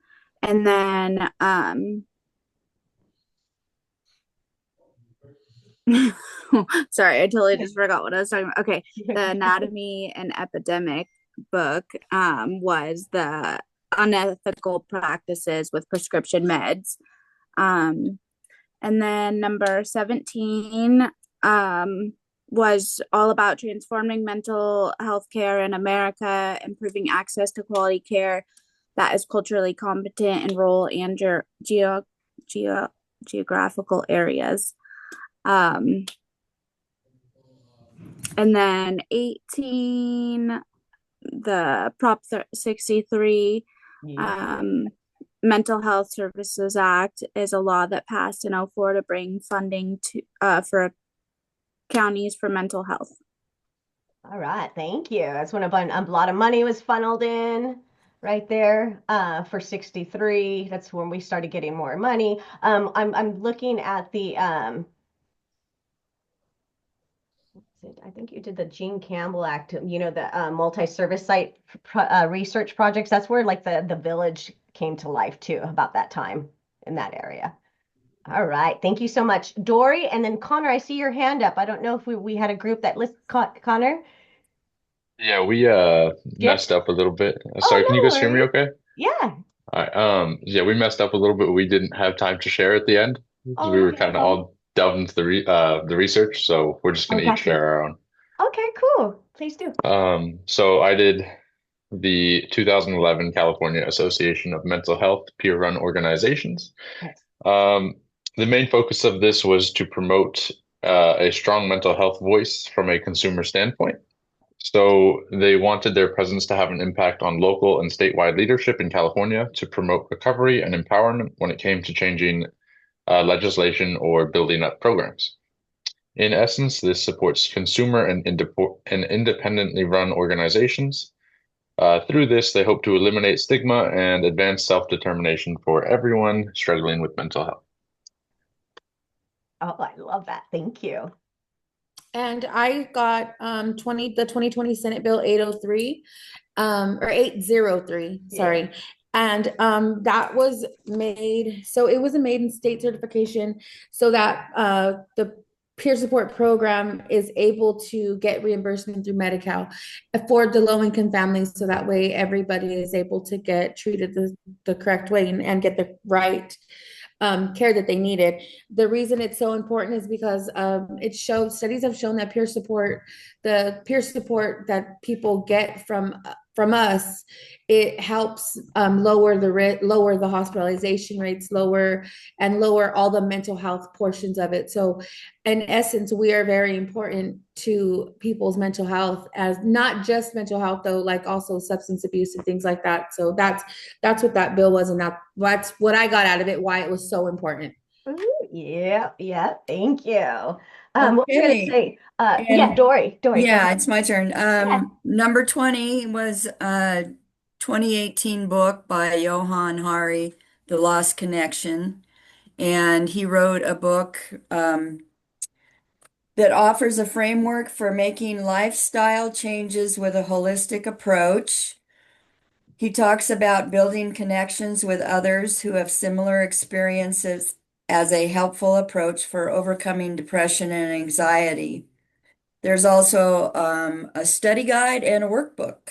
And then sorry, I totally just forgot what I was talking about. Okay, the Anatomy and Epidemic book was the unethical practices with prescription meds. And then number 17 was all about transforming mental health care in America, improving access to quality care that is culturally competent in rural and geographical areas. And then 18, the Prop 63, Mental Health Services Act is a law that passed in 2004 to bring funding to for counties for mental health. All right, thank you. That's when a lot of money was funneled in right there for 63. That's when we started getting more money. I'm looking at the I think you did the Gene Campbell Act, the multi-service site research projects. That's where the village came to life too, about that time in that area. All right, thank you so much, Dory. And then Connor, I see your hand up. I don't know if we had a group that Connor. Yeah, we messed up a little bit. Sorry, can you guys hear me okay? Yeah. All right. Yeah, we messed up a little bit. We didn't have time to share at the end because we were kind of all delved into the research, so we're just gonna each share our own. Okay, cool. Please do. So I did the 2011 California Association of Mental Health peer-run organizations. The main focus of this was to promote a strong mental health voice from a consumer standpoint. So they wanted their presence to have an impact on local and statewide leadership in California to promote recovery and empowerment when it came to changing legislation or building up programs. In essence, this supports consumer and independently run organizations. Through this, they hope to eliminate stigma and advance self-determination for everyone struggling with mental health. Oh, I love that. Thank you. And I got the 2020 Senate Bill 803 or 803, sorry. Yeah. And that was made, so it was a made in state certification so that the peer support program is able to get reimbursement through Medi-Cal for the low-income families, so that way everybody is able to get treated the correct way and get the right care that they needed. The reason it's so important is because studies have shown that the peer support that people get from us, it helps lower the hospitalization rates, lower all the mental health portions of it. So in essence, we are very important to people's mental health, as not just mental health though, like also substance abuse and things like that. So that's what that bill was, and that's what I got out of it, why it was so important. Ooh, yeah, thank you. What was I gonna say? And Dory. Yeah, it's my turn. Number 20 was a 2018 book by Johan Hari, The Lost Connection. And he wrote a book that offers a framework for making lifestyle changes with a holistic approach. He talks about building connections with others who have similar experiences as a helpful approach for overcoming depression and anxiety. There's also a study guide and a workbook.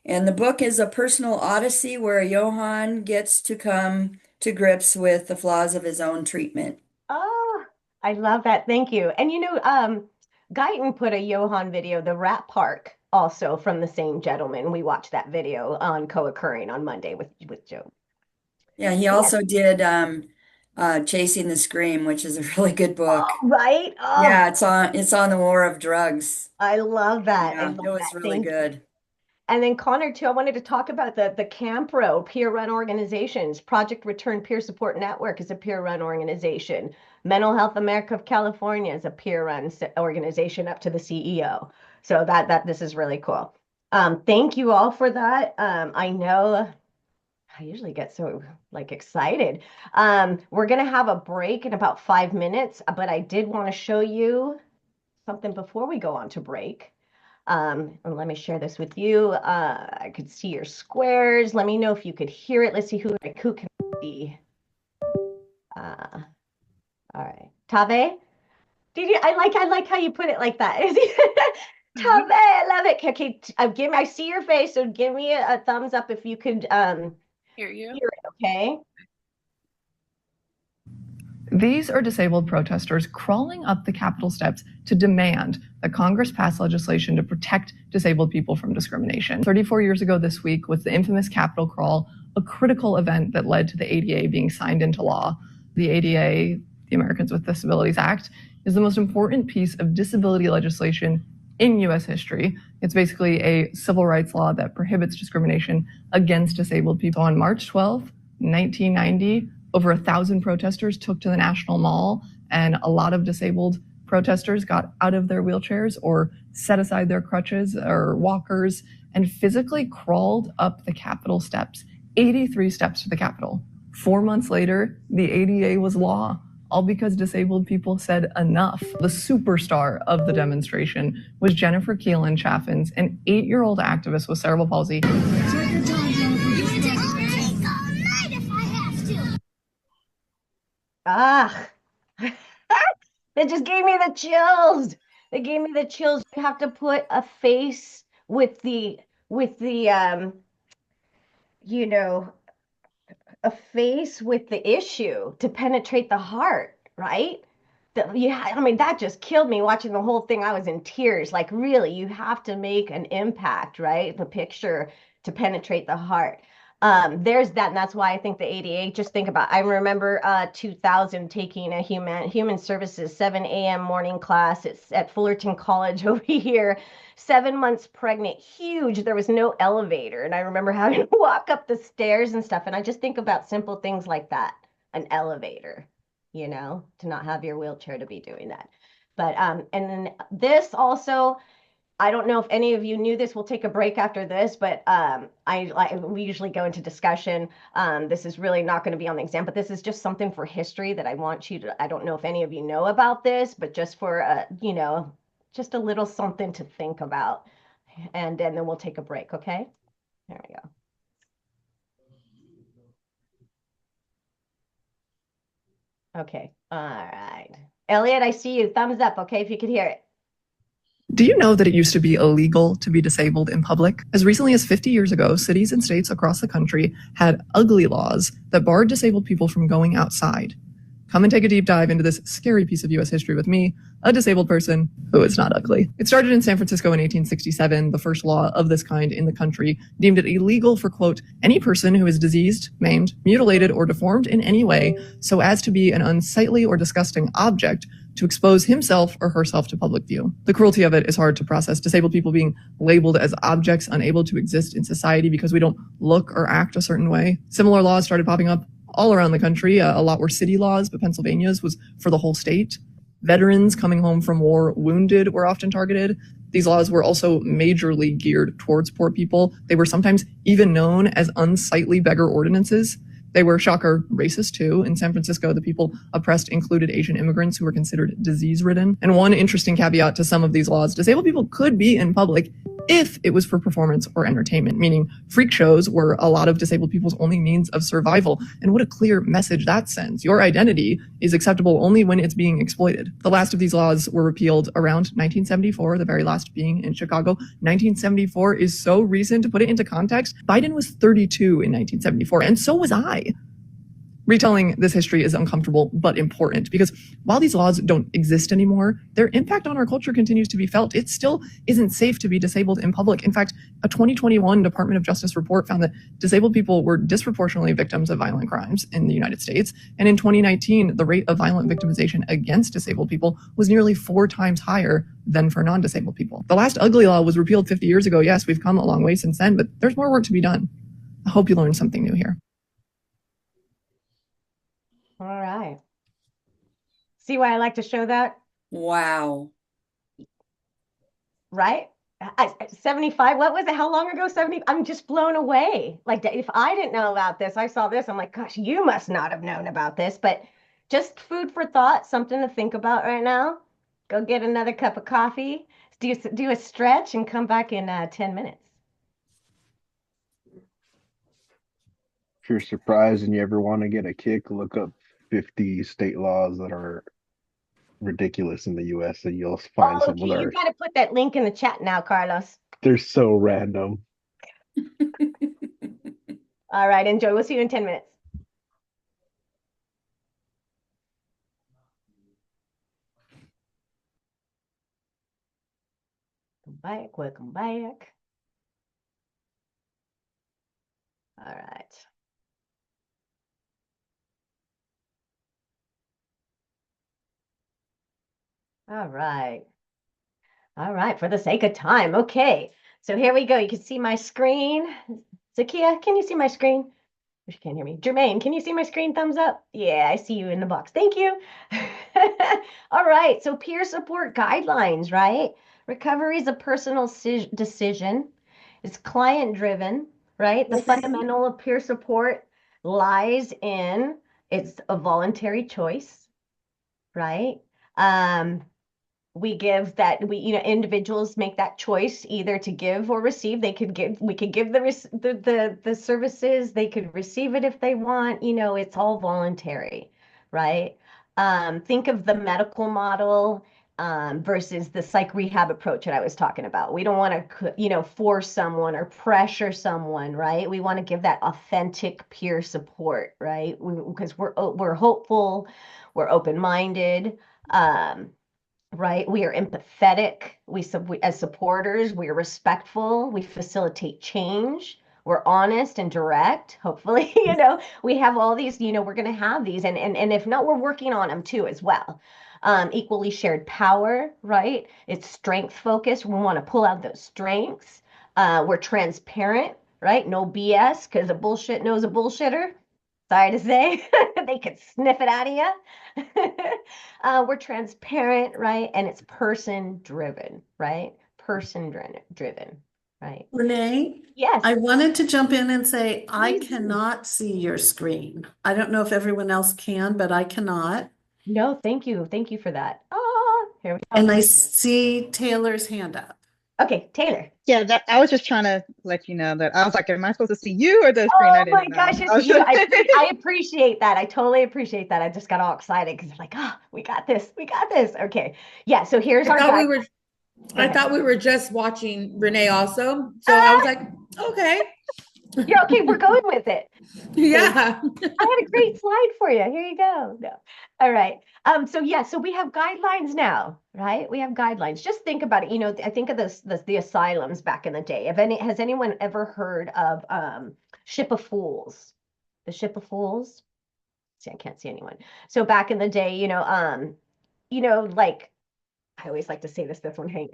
And the book is a personal odyssey where Johann gets to come to grips with the flaws of his own treatment. Oh, I love that. Thank you. And Guyton put a Johann video, the Rat Park, also from the same gentleman. We watched that video on Co-occurring on Monday with Joe. Yeah, he also did Chasing the Scream, which is a really good book. Oh, right? Oh, Yeah, it's on the war of drugs. I love that. Yeah, it was really good. And then Connor, too, I wanted to talk about the CAMPRO, peer-run organizations. Project Return Peer Support Network is a peer-run organization. Mental Health America of California is a peer-run organization up to the CEO. So this is really cool. Thank you all for that. I know I usually get so excited. We're gonna have a break in about 5 minutes, but I did want to show you something before we go on to break. And let me share this with you. I could see your squares. Let me know if you could hear it. Let's see who can see. All right, Tave. I like how you put it like that. Tave, I love it. Okay, I see your face, so give me a thumbs up if you could hear you. Hear it, okay? These are disabled protesters crawling up the Capitol steps to demand that Congress pass legislation to protect disabled people from discrimination. 34 years ago this week was the infamous Capitol crawl, a critical event that led to the ADA being signed into law. The ADA, the Americans with Disabilities Act, is the most important piece of disability legislation in U.S. history. It's basically a civil rights law that prohibits discrimination against disabled people. On March 12, 1990, over 1,000 protesters took to the National Mall, and a lot of disabled protesters got out of their wheelchairs or set aside their crutches or walkers and physically crawled up the Capitol steps, 83 steps to the Capitol. 4 months later, the ADA was law, all because disabled people said enough. The superstar of the demonstration was Jennifer Keelan Chaffins, an 8-year-old activist with cerebral palsy. Ah, that just gave me the chills. They gave me the chills. You have to put a face with the a face with the issue to penetrate the heart, right? That just killed me watching the whole thing. I was in tears. Like, really, you have to make an impact, right? The picture to penetrate the heart. There's that, and that's why I think the ADA, just think about, I remember 2000 taking a human services 7 a.m. morning class at Fullerton College over here, 7 months pregnant, huge. There was no elevator, and I remember having to walk up the stairs and stuff, and I just think about simple things like that, an elevator, to not have your wheelchair to be doing that. But and then this also, I don't know if any of you knew this. We'll take a break after this, but we usually go into discussion. This is really not going to be on the exam, but this is just something for history that I want you to, I don't know if any of you know about this, but just for, just a little something to think about. And then we'll take a break, okay? There we go. Okay, all right. Elliot, I see you. Thumbs up, okay, if you could hear it. Do you know that it used to be illegal to be disabled in public? As recently as 50 years ago, cities and states across the country had ugly laws that barred disabled people from going outside. Come and take a deep dive into this scary piece of U.S. history with me, a disabled person who is not ugly. It started in San Francisco in 1867. The first law of this kind in the country deemed it illegal for, quote, any person who is diseased, maimed, mutilated, or deformed in any way so as to be an unsightly or disgusting object to expose himself or herself to public view. The cruelty of it is hard to process. Disabled people being labeled as objects unable to exist in society because we don't look or act a certain way. Similar laws started popping up all around the country. A lot were city laws, but Pennsylvania's was for the whole state. Veterans coming home from war wounded were often targeted. These laws were also majorly geared towards poor people. They were sometimes even known as unsightly beggar ordinances. They were, shocker, racist too. In San Francisco, the people oppressed included Asian immigrants who were considered disease-ridden. And one interesting caveat to some of these laws, disabled people could be in public if it was for performance or entertainment, meaning freak shows were a lot of disabled people's only means of survival. And what a clear message that sends. Your identity is acceptable only when it's being exploited. The last of these laws were repealed around 1974, the very last being in Chicago. 1974 is so recent. To put it into context, Biden was 32 in 1974, and so was I. Retelling this history is uncomfortable but important because while these laws don't exist anymore, their impact on our culture continues to be felt. It still isn't safe to be disabled in public. In fact, a 2021 Department of Justice report found that disabled people were disproportionately victims of violent crimes in the United States. And in 2019, the rate of violent victimization against disabled people was nearly 4 times higher than for non-disabled people. The last ugly law was repealed 50 years ago. Yes, we've come a long way since then, but there's more work to be done. I hope you learned something new here. All right. See why I like to show that? Wow. Right? 75, what was it? How long ago? 70? I'm just blown away. Like, if I didn't know about this, I saw this, I'm like, gosh, you must not have known about this. But just food for thought, something to think about right now. Go get another cup of coffee, do a stretch, and come back in 10 minutes. If you're surprised and you ever want to get a kick, look up 50 state laws that are ridiculous in the US and you'll find some Okay, that you are, got to put that link in the chat now, Carlos. they're so random. All right, enjoy. We'll see you in 10 minutes. Welcome back. All right. All right. All right, for the sake of time. Okay, so here we go. You can see my screen. Zakia, can you see my screen? She can't hear me. Jermaine, can you see my screen? Thumbs up. Yeah, I see you in the box. Thank you. All right, so peer support guidelines, right? Recovery is a personal decision. It's client driven, right? The fundamental of peer support lies in it's a voluntary choice, right? We give that individuals make that choice either to give or receive. We could give the services, they could receive it if they want, it's all voluntary, right? Think of the medical model versus the psych rehab approach that I was talking about. We don't want to, force someone or pressure someone, right? We want to give that authentic peer support, right? Because we're hopeful, we're open-minded, right? We are empathetic. We as supporters, we are respectful. We facilitate change. We're honest and direct. Hopefully, we have all these, we're going to have these. And if not, we're working on them too as well. Equally shared power, right? It's strength focused. We want to pull out those strengths. We're transparent, right? No BS, because a bullshit knows a bullshitter. Sorry to say, they could sniff it out of you. We're transparent, right? And it's person driven, right? Person driven, right? Renee? Yes. I wanted to jump in and say, I cannot see your screen. I don't know if everyone else can, but I cannot. No, thank you. Thank you for that. Oh, here we go. And I see Taylor's hand up. Okay, Taylor. Yeah, I was just trying to let you know that I was like, am I supposed to see you or the screen? I didn't my know. gosh, it's you. I appreciate that. I totally appreciate that. I just got all excited because like, we got this. We got this. Okay. Yeah, so here's our guide. I thought we were just watching Renee also. So I was like, okay. You're okay. We're going with it. Yeah. I had a great slide for you. Here you go. No. All right. So we have guidelines now, right? We have guidelines. Just think about it. I think of the asylums back in the day. Has anyone ever heard of Ship of Fools? The Ship of Fools? See, I can't see anyone. So back in the day, like I always like to say this one,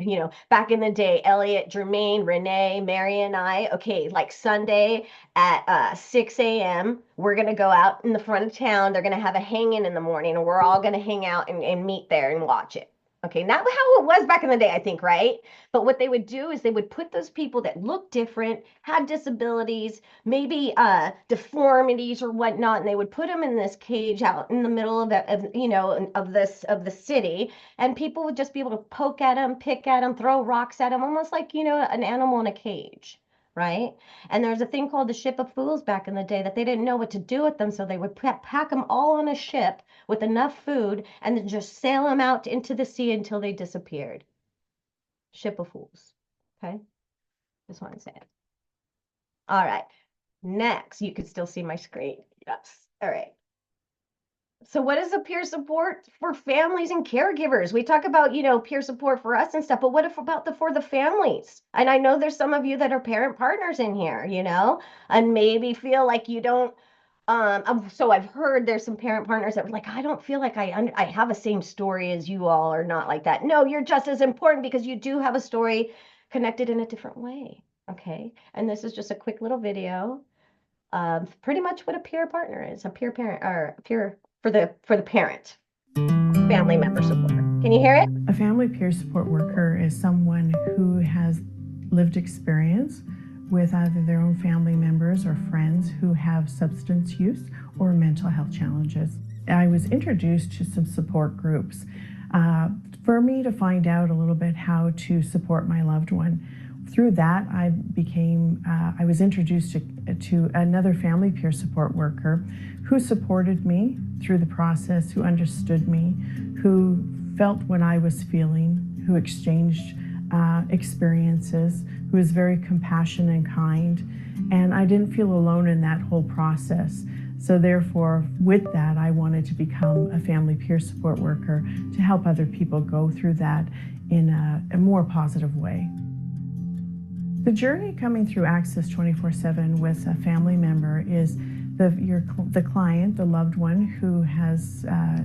back in the day, Elliot, Jermaine, Renee, Mary, and I, okay, like Sunday at 6 a.m., we're going to go out in the front of town. They're going to have a hang-in the morning, and we're all going to hang out and meet there and watch it, Okay, not how it was back in the day, I think, right? But what they would do is they would put those people that looked different, had disabilities, maybe deformities or whatnot, and they would put them in this cage out in the middle of, of the city, and people would just be able to poke at them, pick at them, throw rocks at them, almost like, an animal in a cage, right? And there's a thing called the ship of fools back in the day that they didn't know what to do with them, so they would pack them all on a ship with enough food and then just sail them out into the sea until they disappeared. Ship of fools. Okay? Just want to say it. All right. Next, you can still see my screen. Yes. All right. So what is a peer support for families and caregivers? We talk about, peer support for us and stuff, but what if for the families? And I know there's some of you that are parent partners in here, and maybe feel like you don't. So I've heard there's some parent partners that were like, I don't feel like I have the same story as you all, or not like that. No, you're just as important because you do have a story connected in a different way. Okay. And this is just a quick little video of pretty much what a peer partner is, a peer parent, or a peer for the parent, family member support. Can you hear it? A family peer support worker is someone who has lived experience with either their own family members or friends who have substance use or mental health challenges. I was introduced to some support groups for me to find out a little bit how to support my loved one. Through that, I was introduced to another family peer support worker who supported me through the process, who understood me, who felt what I was feeling, who exchanged experiences, who was very compassionate and kind. And I didn't feel alone in that whole process. So therefore, with that, I wanted to become a family peer support worker to help other people go through that in a more positive way. The journey coming through Access 24/7 with a family member is the client, the loved one who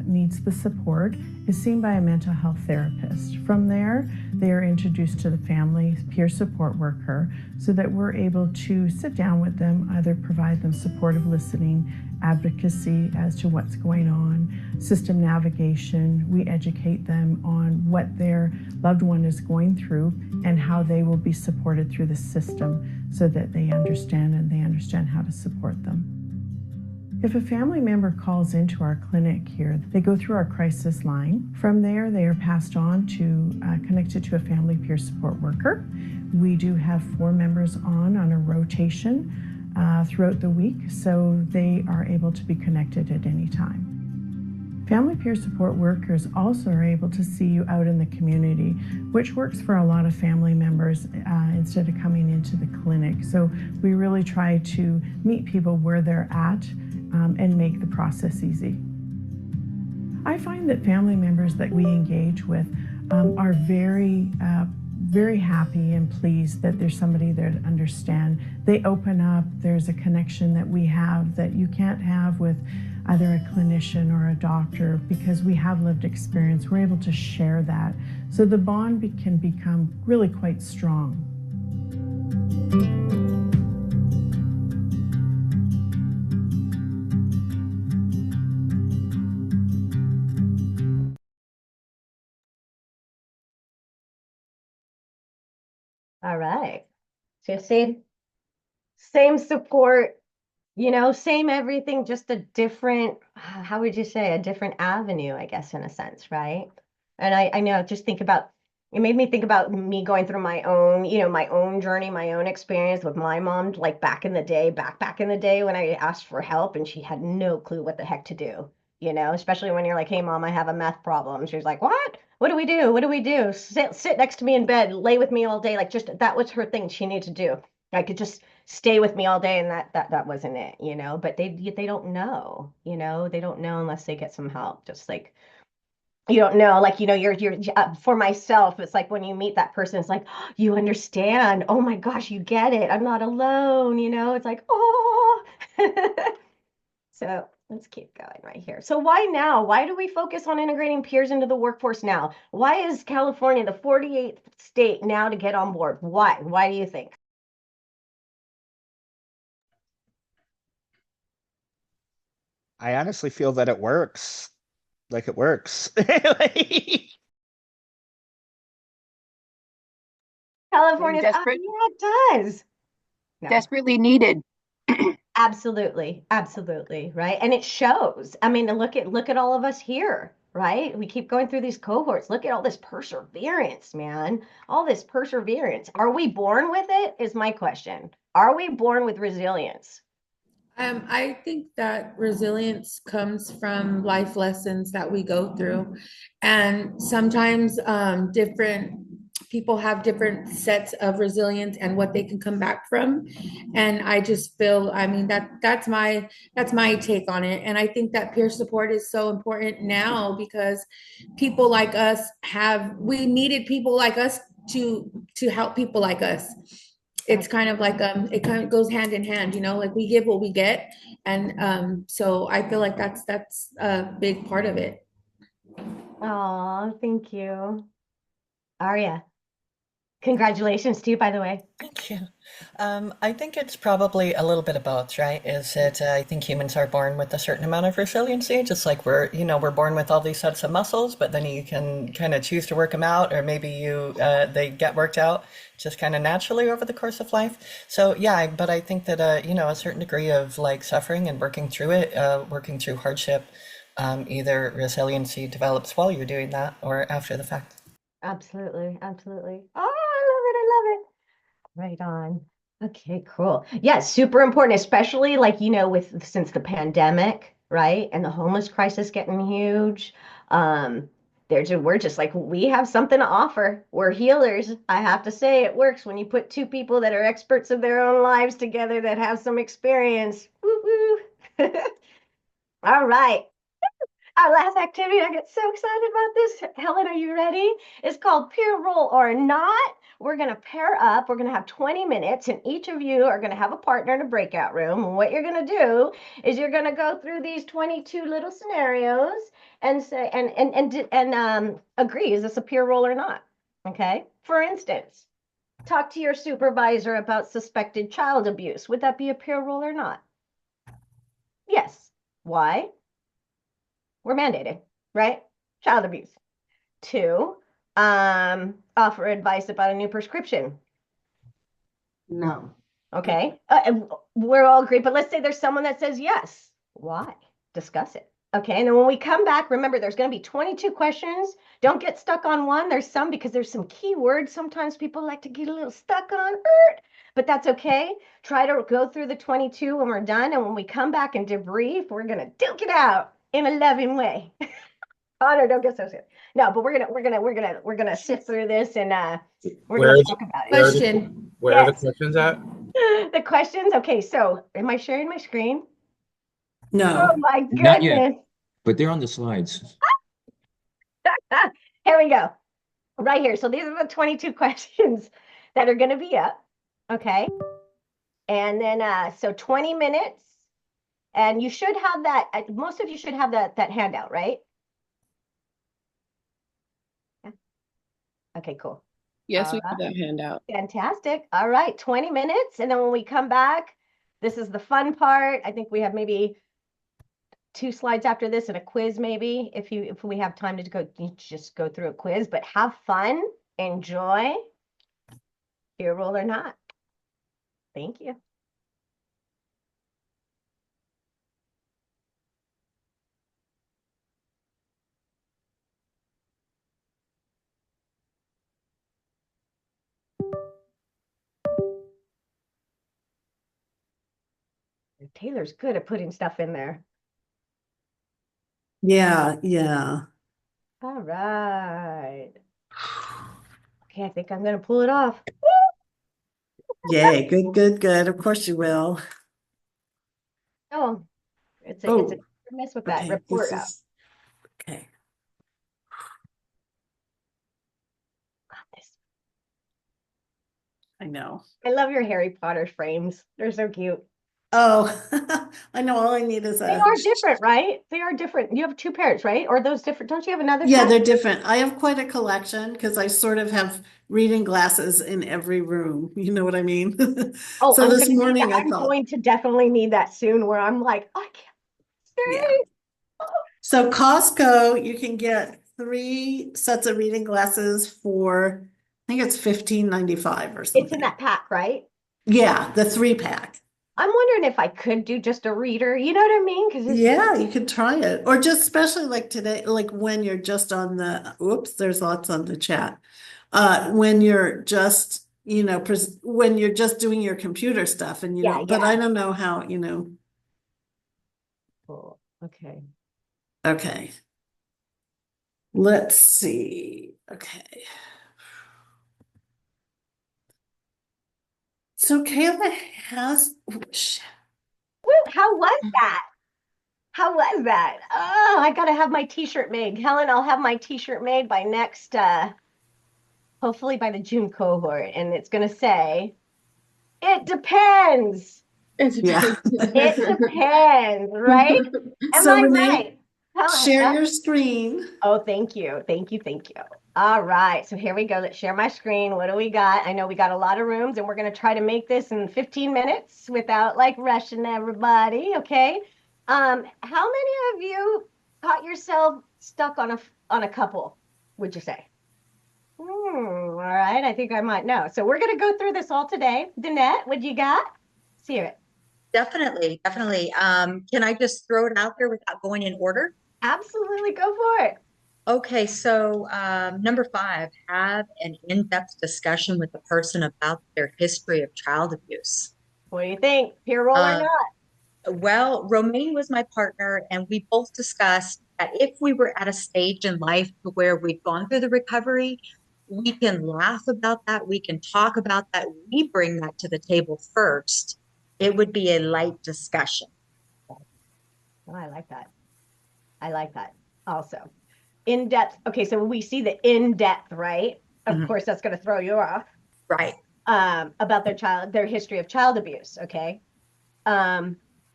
needs the support, is seen by a mental health therapist. From there, they are introduced to the family peer support worker so that we're able to sit down with them, either provide them supportive listening, advocacy as to what's going on, system navigation. We educate them on what their loved one is going through and how they will be supported through the system so that they understand how to support them. If a family member calls into our clinic here, they go through our crisis line. From there, they are passed on to connected to a family peer support worker. We do have 4 members on a rotation throughout the week, so they are able to be connected at any time. Family peer support workers also are able to see you out in the community, which works for a lot of family members instead of coming into the clinic. So we really try to meet people where they're at and make the process easy. I find that family members that we engage with are very happy and pleased that there's somebody there to understand. They open up, there's a connection that we have that you can't have with either a clinician or a doctor because we have lived experience. We're able to share that. So the bond can become really quite strong. All right. So same support, same everything, just a different, how would you say, a different avenue, I guess, in a sense, right? And I know, it made me think about me going through my own, my own journey, my own experience with my mom, like back in the day when I asked for help and she had no clue what the heck to do, especially when you're like, hey, mom, I have a meth problem. She was like, what? What do we do? What do we do? Sit next to me in bed, lay with me all day. Like that was her thing she needed to do. I could just stay with me all day and that wasn't it, but they don't know, they don't know unless they get some help. Just like, you don't know, like, you're for myself, it's like when you meet that person, it's like, oh, you understand. Oh my gosh, you get it. I'm not alone, it's like, oh. So let's keep going right here. So why now? Why do we focus on integrating peers into the workforce now? Why is California the 48th state now to get on board? Why? Why do you think? I honestly feel that it works. Like it works. California's up. Desperate, Yeah, it does. No. desperately needed. Absolutely, absolutely, right? And it shows. I mean, look at all of us here, right? We keep going through these cohorts. Look at all this perseverance, man. All this perseverance. Are we born with it? Is my question. Are we born with resilience? I think that resilience comes from life lessons that we go through. And sometimes different people have different sets of resilience and what they can come back from. And I just feel, I mean, that's my take on it. And I think that peer support is so important now because people like us we needed people like us to help people like us. It's kind of like it kind of goes hand in hand, you know, like we give what we get. And so I feel like that's a big part of it. Oh, thank you. Aria, congratulations to you, by the way. Thank you. I think it's probably a little bit of both, right? Is that I think humans are born with a certain amount of resiliency, just like we're born with all these sets of muscles, but then you can kind of choose to work them out, or maybe they get worked out just kind of naturally over the course of life. So yeah, but I think that a certain degree of like suffering and working through it, working through hardship, either resiliency develops while you're doing that or after the fact. Absolutely, absolutely. Oh, I love it. Right on. Okay, cool. Yeah, super important, especially like, since the pandemic, right? And the homeless crisis getting huge. We're just like, we have something to offer. We're healers. I have to say it works when you put two people that are experts of their own lives together that have some experience. Woo-woo. All right. Our last activity, I get so excited about this. Helen, are you ready? It's called Peer Role or Not. We're going to pair up. We're going to have 20 minutes, and each of you are going to have a partner in a breakout room. And what you're going to do is you're going to go through these 22 little scenarios and say and agree, is this a peer role or not? Okay. For instance, talk to your supervisor about suspected child abuse. Would that be a peer role or not? Yes. Why? We're mandated, right? Child abuse. 2, offer advice about a new prescription. No. Okay. We're all agreed, but let's say there's someone that says yes. Why? Discuss it. Okay. And then when we come back, remember, there's going to be 22 questions. Don't get stuck on one. There's some, because there's some key words sometimes people like to get a little stuck on, but that's okay. Try to go through the 22 when we're done. And when we come back and debrief, we're going to duke it out in a loving way. Honor, don't get so serious. No, but we're gonna sift through this and we're gonna talk about it. Where are the questions at? The questions. Okay, so am I sharing my screen? No. Oh my Not yet, goodness. but they're on the slides. Here we go. Right here. So these are the 22 questions that are gonna be up. Okay. And then so 20 minutes. And you should have that, most of you should have that handout, right? Yeah. Okay, cool. Yes, we have that handout. Fantastic. All right, 20 minutes. And then when we come back, this is the fun part. I think we have maybe 2 slides after this and a quiz maybe, if we have time to just go through a quiz, but have fun, enjoy, peer role or not. Thank you. Taylor's good at putting stuff in there. Yeah. All right. Okay, I think I'm gonna pull it off. Yay, good. Of course you will. Oh, it's a mess with that Okay, report this up. is- Okay. Got this. I know. I love your Harry Potter frames. They're so cute. Oh, I know. All I need is They a. are different, right? They are different. You have 2 pairs, right? Or those different? Don't you have another Yeah, set? they're different. I have quite a collection because I sort of have reading glasses in every room. You know what I mean? Oh, So I'm this gonna need morning that. I I'm thought, going to definitely need that soon, where I'm like, I can't yeah. stay. So Costco, you can get 3 sets of reading glasses for think it's $15.95 or It's in something. that pack, right? Yeah, the 3-pack. I'm wondering if I could do just a reader. You know what I mean? Because Yeah, you could try it. Or just especially like today, like when you're just on the, oops, there's lots on the chat. When you're just, when you're just doing your computer stuff and but I don't know how, Cool. Okay. Okay. Let's see. Okay. So Kayla has, Woo, how was that? How was that? Oh, I gotta have my t-shirt made. Helen, I'll have my t-shirt made by next, hopefully by the June cohort. And it's gonna say, it depends. It depends, right? Am So I Renee, right? Helen, share your screen. Oh, thank you. Thank you. Thank you. All right. So here we go. Let's share my screen. What do we got? I know we got a lot of rooms and we're going to try to make this in 15 minutes without like rushing everybody. Okay. How many of you caught yourself stuck on a couple, would you say? All right. I think I might know. So we're going to go through this all today. Danette, what you got? Let's hear it. Definitely. Can I just throw it out there without going in order? Absolutely. Go for it. Okay, so number 5, have an in-depth discussion with the person about their history of child abuse. What do you think? Peer roll or not? Well, Romaine was my partner, and we both discussed that if we were at a stage in life where we've gone through the recovery, we can laugh about that, we can talk about that, we bring that to the table first. It would be a light discussion. Oh, I like that. I like that also. In-depth. Okay, so when we see the in-depth, right? Of course, that's going to throw you off. Right. About their history of child abuse. Okay.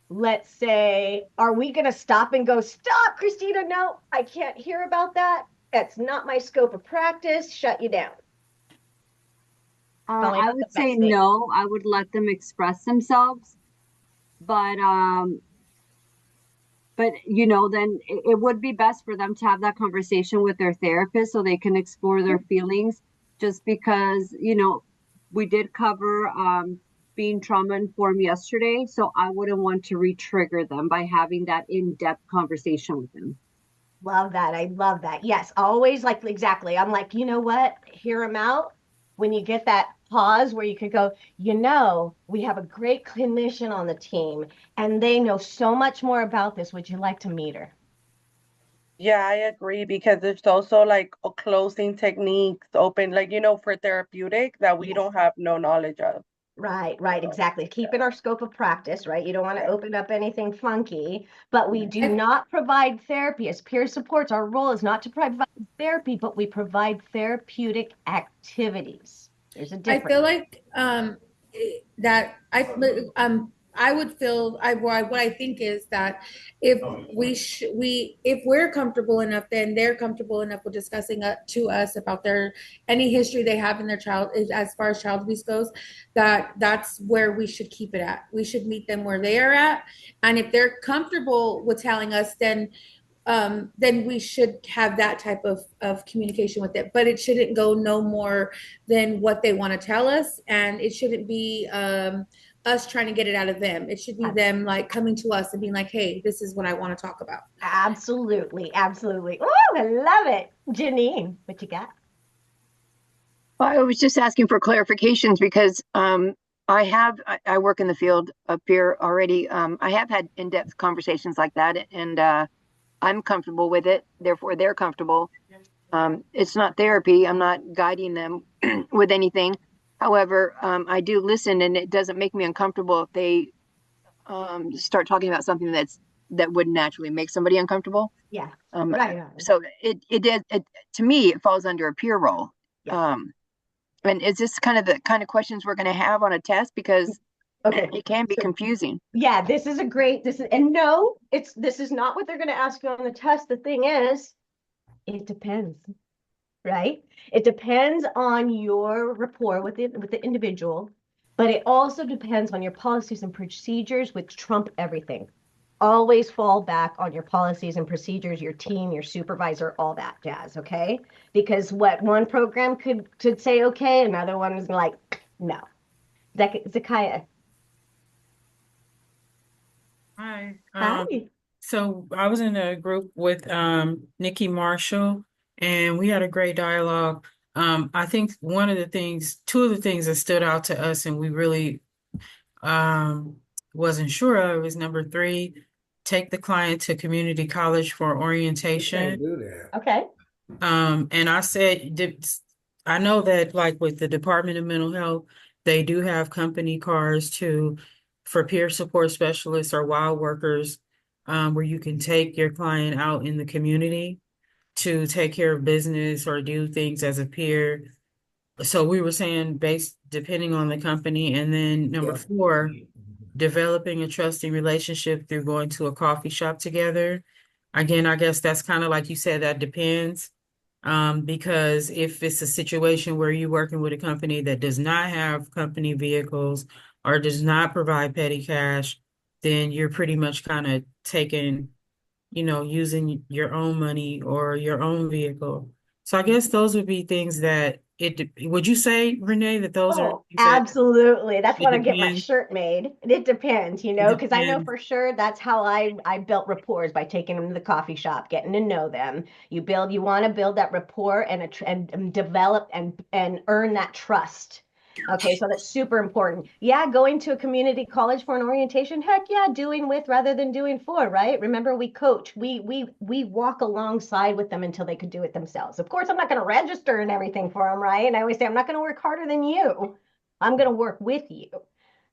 Let's say, are we going to stop and go, stop, Christina? No, I can't hear about that. That's not my scope of practice. Shut you down. I would say no. I would let them express themselves, but then it would be best for them to have that conversation with their therapist so they can explore their feelings. Just because we did cover being trauma-informed yesterday, so I wouldn't want to re-trigger them by having that in-depth conversation with them. Love that. I love that. Yes, always exactly. I'm like, you know what? Hear them out. When you get that pause where you could go, we have a great clinician on the team and they know so much more about this. Would you like to meet her? Yeah, I agree, because there's also like a closing techniques open, for therapeutic that we don't have no knowledge of. Right, exactly. Keeping our scope of practice, right? You don't want to open up anything funky, but we do not provide therapy. As peer supports, our role is not to provide therapy, but we provide therapeutic activities. There's a difference. I feel like that I would feel what I think is that if if we're comfortable enough, then they're comfortable enough with discussing to us about any history they have in their child as far as child abuse goes, that's where we should keep it at. We should meet them where they are at, and if they're comfortable with telling us, then we should have that type of communication with it. But it shouldn't go no more than what they want to tell us, and it shouldn't be us trying to get it out of them. It should be them coming to us and being like, hey, this is what I want to talk about. Absolutely. Oh, I love it. Janine, what you got? Well, I was just asking for clarifications because I work in the field up here already. I have had in-depth conversations like that, and I'm comfortable with it. Therefore, they're comfortable. It's not therapy. I'm not guiding them with anything. However, I do listen, and it doesn't make me uncomfortable if they start talking about something that would naturally make somebody uncomfortable. Yeah. Right. So to me, it falls under a peer role. Yeah. And is this kind of the kind of questions we're going to have on a test? Because it can be confusing. Yeah, this is no, this is not what they're going to ask you on the test. The thing is, it depends. Right? It depends on your rapport with the individual, but it also depends on your policies and procedures, which trump everything. always fall back on your policies and procedures, your team, your supervisor, all that jazz, okay? Because what one program could say okay, another one is like, no. Zakiya. Hi. Hi. So I was in a group with Nikki Marshall, and we had a great dialogue. I think two of the things that stood out to us, and we really wasn't sure of, is number 3, take the client to community college for orientation. do that. Okay. And I said, I know that like with the Department of Mental Health, they do have company cars for peer support specialists or wild workers, where you can take your client out in the community to take care of business or do things as a peer. So we were saying depending on the company. And then number 4, developing a trusting relationship through going to a coffee shop together. Again, I guess that's kind of like you said, that depends. Because if it's a situation where you're working with a company that does not have company vehicles or does not provide petty cash, then you're pretty much kind of taking, using your own money or your own vehicle. So I guess those would be things that would you say, Renee, that those are? Absolutely. That's It what I get my depends. shirt made. It depends, because I know for sure that's how I built rapport, by taking them to the coffee shop, getting to know them. You want to build that rapport and develop and earn that trust. Okay, so that's super important. Yeah, going to a community college for an orientation, heck yeah, doing with rather than doing for, right? Remember, we coach, we walk alongside with them until they could do it themselves. Of course, I'm not going to register and everything for them, right? And I always say, I'm not going to work harder than you. I'm going to work with you.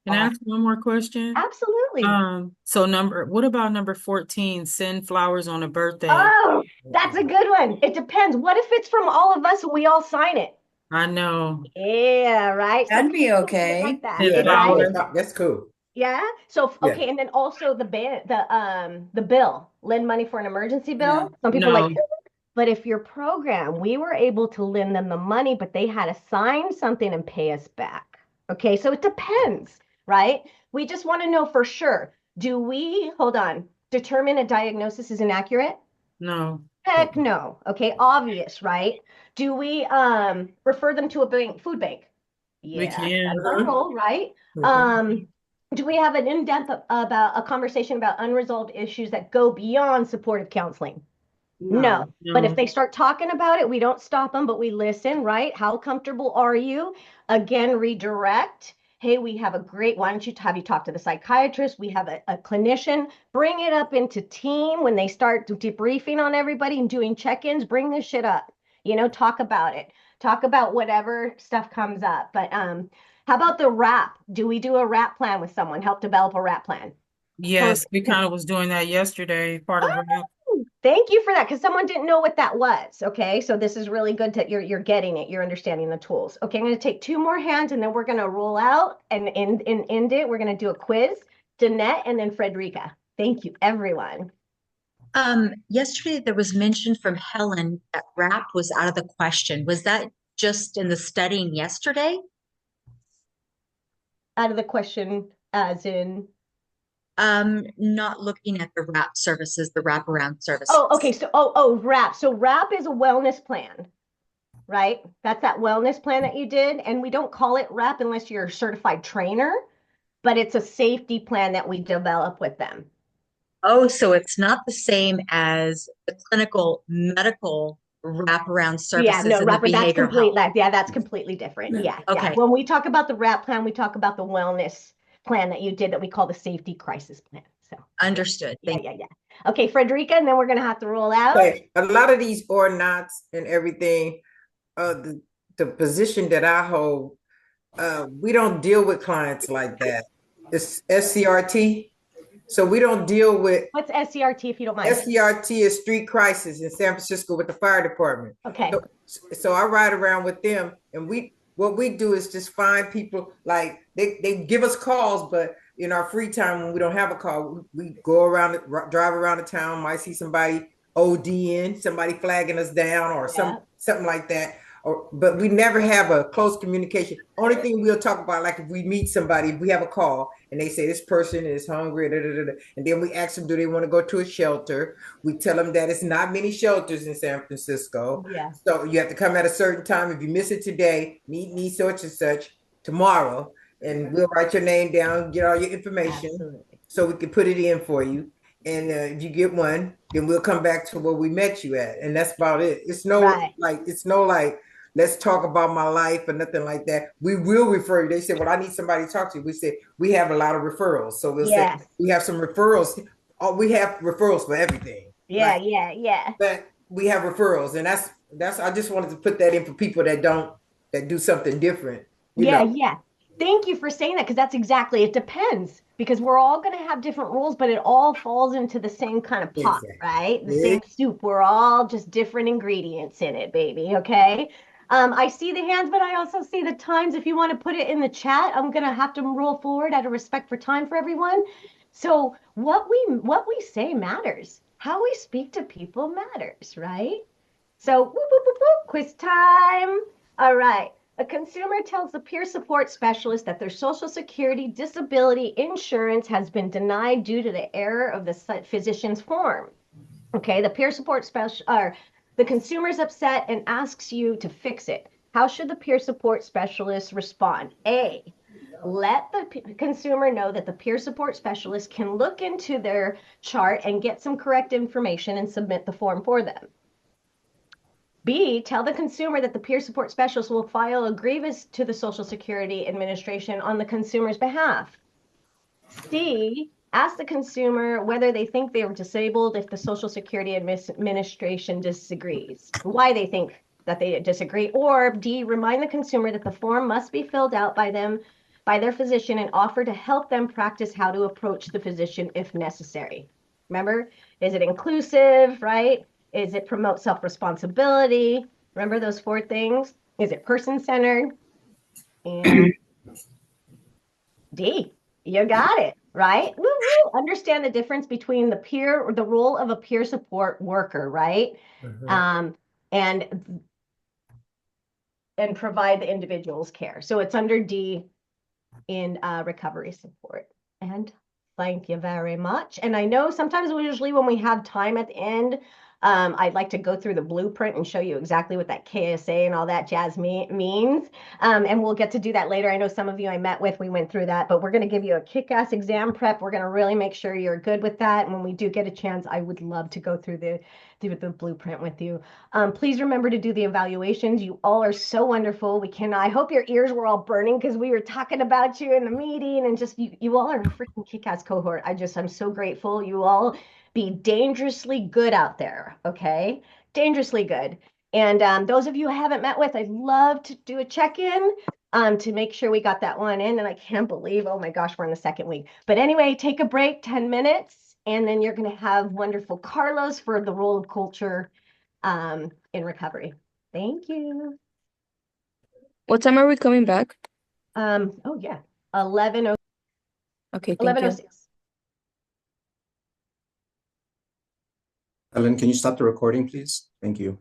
Can I ask one more question? Absolutely. What about number 14, send flowers on a birthday? Oh, that's a good one. It depends. What if it's from all of us and we all sign it? I know. Yeah, right. That'd be okay. Like that, Yeah, right? That's cool. Yeah. So Yeah. okay, and then also the bill, lend money for an emergency bill. Some people No. like, but if your program, we were able to lend them the money, but they had to sign something and pay us back. Okay, so it depends, right? We just want to know for sure. Do we, hold on, determine a diagnosis is inaccurate? No. Heck no. Okay, obvious, right? Do we refer them to a food bank? We Yeah, can. that's our role, right? Do we have an in-depth about a conversation about unresolved issues that go beyond supportive counseling? No. But if they start talking about it, we don't stop them, but we listen, right? How comfortable are you? Again, redirect. Hey, we have why don't you have you talk to the psychiatrist? We have a clinician. Bring it up into team when they start debriefing on everybody and doing check-ins. Bring this shit up. Talk about it. Talk about whatever stuff comes up. But how about the RAP? Do we do a RAP plan with someone? Help develop a RAP plan? Yes, we kind of was doing that yesterday, part of RAP. Thank you for that, because someone didn't know what that was. Okay, so this is really good that you're getting it. You're understanding the tools. Okay, I'm going to take 2 more hands, and then we're going to roll out and end it. We're going to do a quiz. Danette and then Frederica. Thank you, everyone. Yesterday there was mention from Helen that RAP was out of the question. Was that just in the studying yesterday? Out of the question, as in? Not looking at the RAP services, the wraparound services. Oh, okay. So, RAP. So RAP is a wellness plan, right? That's that wellness plan that you did. And we don't call it RAP unless you're a certified trainer, but it's a safety plan that we develop with them. Oh, so it's not the same as the clinical medical wraparound services in the behavioral health. That's completely different. Yeah. Okay. Yeah. When we talk about the RAP plan, we talk about the wellness plan that you did that we call the safety crisis plan. So understood. Yeah. Okay, Frederica, and then we're gonna have to roll out. Okay. A lot of these or nots and everything, the position that I hold, we don't deal with clients like that. It's SCRT. So we don't deal with. What's SCRT, if you don't mind? SCRT is street crisis in San Francisco with the fire department. Okay. So I ride around with them, and what we do is just find people, like they give us calls, but in our free time when we don't have a call, we go around, drive around the town, might see somebody ODing, somebody flagging us down or something like that. but we never have a close communication. Only thing we'll talk about, like if we meet somebody, if we have a call and they say this person is hungry, and then we ask them, do they want to go to a shelter? We tell them that it's not many shelters in San Francisco. Yeah. So you have to come at a certain time. If you miss it today, meet me such and such tomorrow, and we'll write your name down, get all your information, so we can put it in for you. And if you get one, then we'll come back to where we met you at, and that's about it. It's no like let's talk about my life or nothing like that. We will refer you. They say, well, I need somebody to talk to. We say we have a lot of referrals, so we'll say we have some referrals. We have referrals for everything. Yeah, like, But we have referrals, and that's. I just wanted to put that in for people that do something different. You know? Thank you for saying that, because that's exactly, it depends, because we're all going to have different rules, but it all falls into the same kind of pot, right? The same soup. We're all just different ingredients in it, baby. Okay. I see the hands, but I also see the times. If you want to put it in the chat, I'm going to have to roll forward out of respect for time for everyone. So what we say matters. How we speak to people matters, right? So whoop, whoop, whoop, whoop, quiz time. All right. A consumer tells the peer support specialist that their Social Security disability insurance has been denied due to the error of the physician's form. Okay, the peer support the consumer's upset and asks you to fix it. How should the peer support specialist respond? A, let the consumer know that the peer support specialist can look into their chart and get some correct information and submit the form for them. B, tell the consumer that the peer support specialist will file a grievance to the Social Security Administration on the consumer's behalf. C, ask the consumer whether they think they are disabled if the Social Security Administration disagrees, why they think that they disagree. Or D, remind the consumer that the form must be filled out by their physician and offer to help them practice how to approach the physician if necessary. Remember, is it inclusive, right? Is it promote self-responsibility? Remember those 4 things? Is it person-centered? And D, you got it, right? Woo-woo. Understand the difference between the role of a peer support worker, right? And provide the individual's care. So it's under D in recovery support. And thank you very much. And I know sometimes usually when we have time at the end, I'd like to go through the blueprint and show you exactly what that KSA and all that jazz means. And we'll get to do that later. I know some of you I met with, we went through that, but we're going to give you a kick-ass exam prep. We're going to really make sure you're good with that. And when we do get a chance, I would love to go through the blueprint with you. Please remember to do the evaluations. You all are so wonderful. I hope your ears were all burning because we were talking about you in the meeting, and just you all are a freaking kick-ass cohort. I'm so grateful. You all be dangerously good out there, okay? Dangerously good. And those of you I haven't met with, I'd love to do a check-in to make sure we got that one in. And I can't believe, oh my gosh, we're in the 2nd week. But anyway, take a break, 10 minutes, and then you're going to have wonderful Carlos for the role of culture in recovery. Thank you. What time are we coming back? Oh yeah, 11:06. Okay, thank you. Ellen, can you stop the recording, please? Thank you.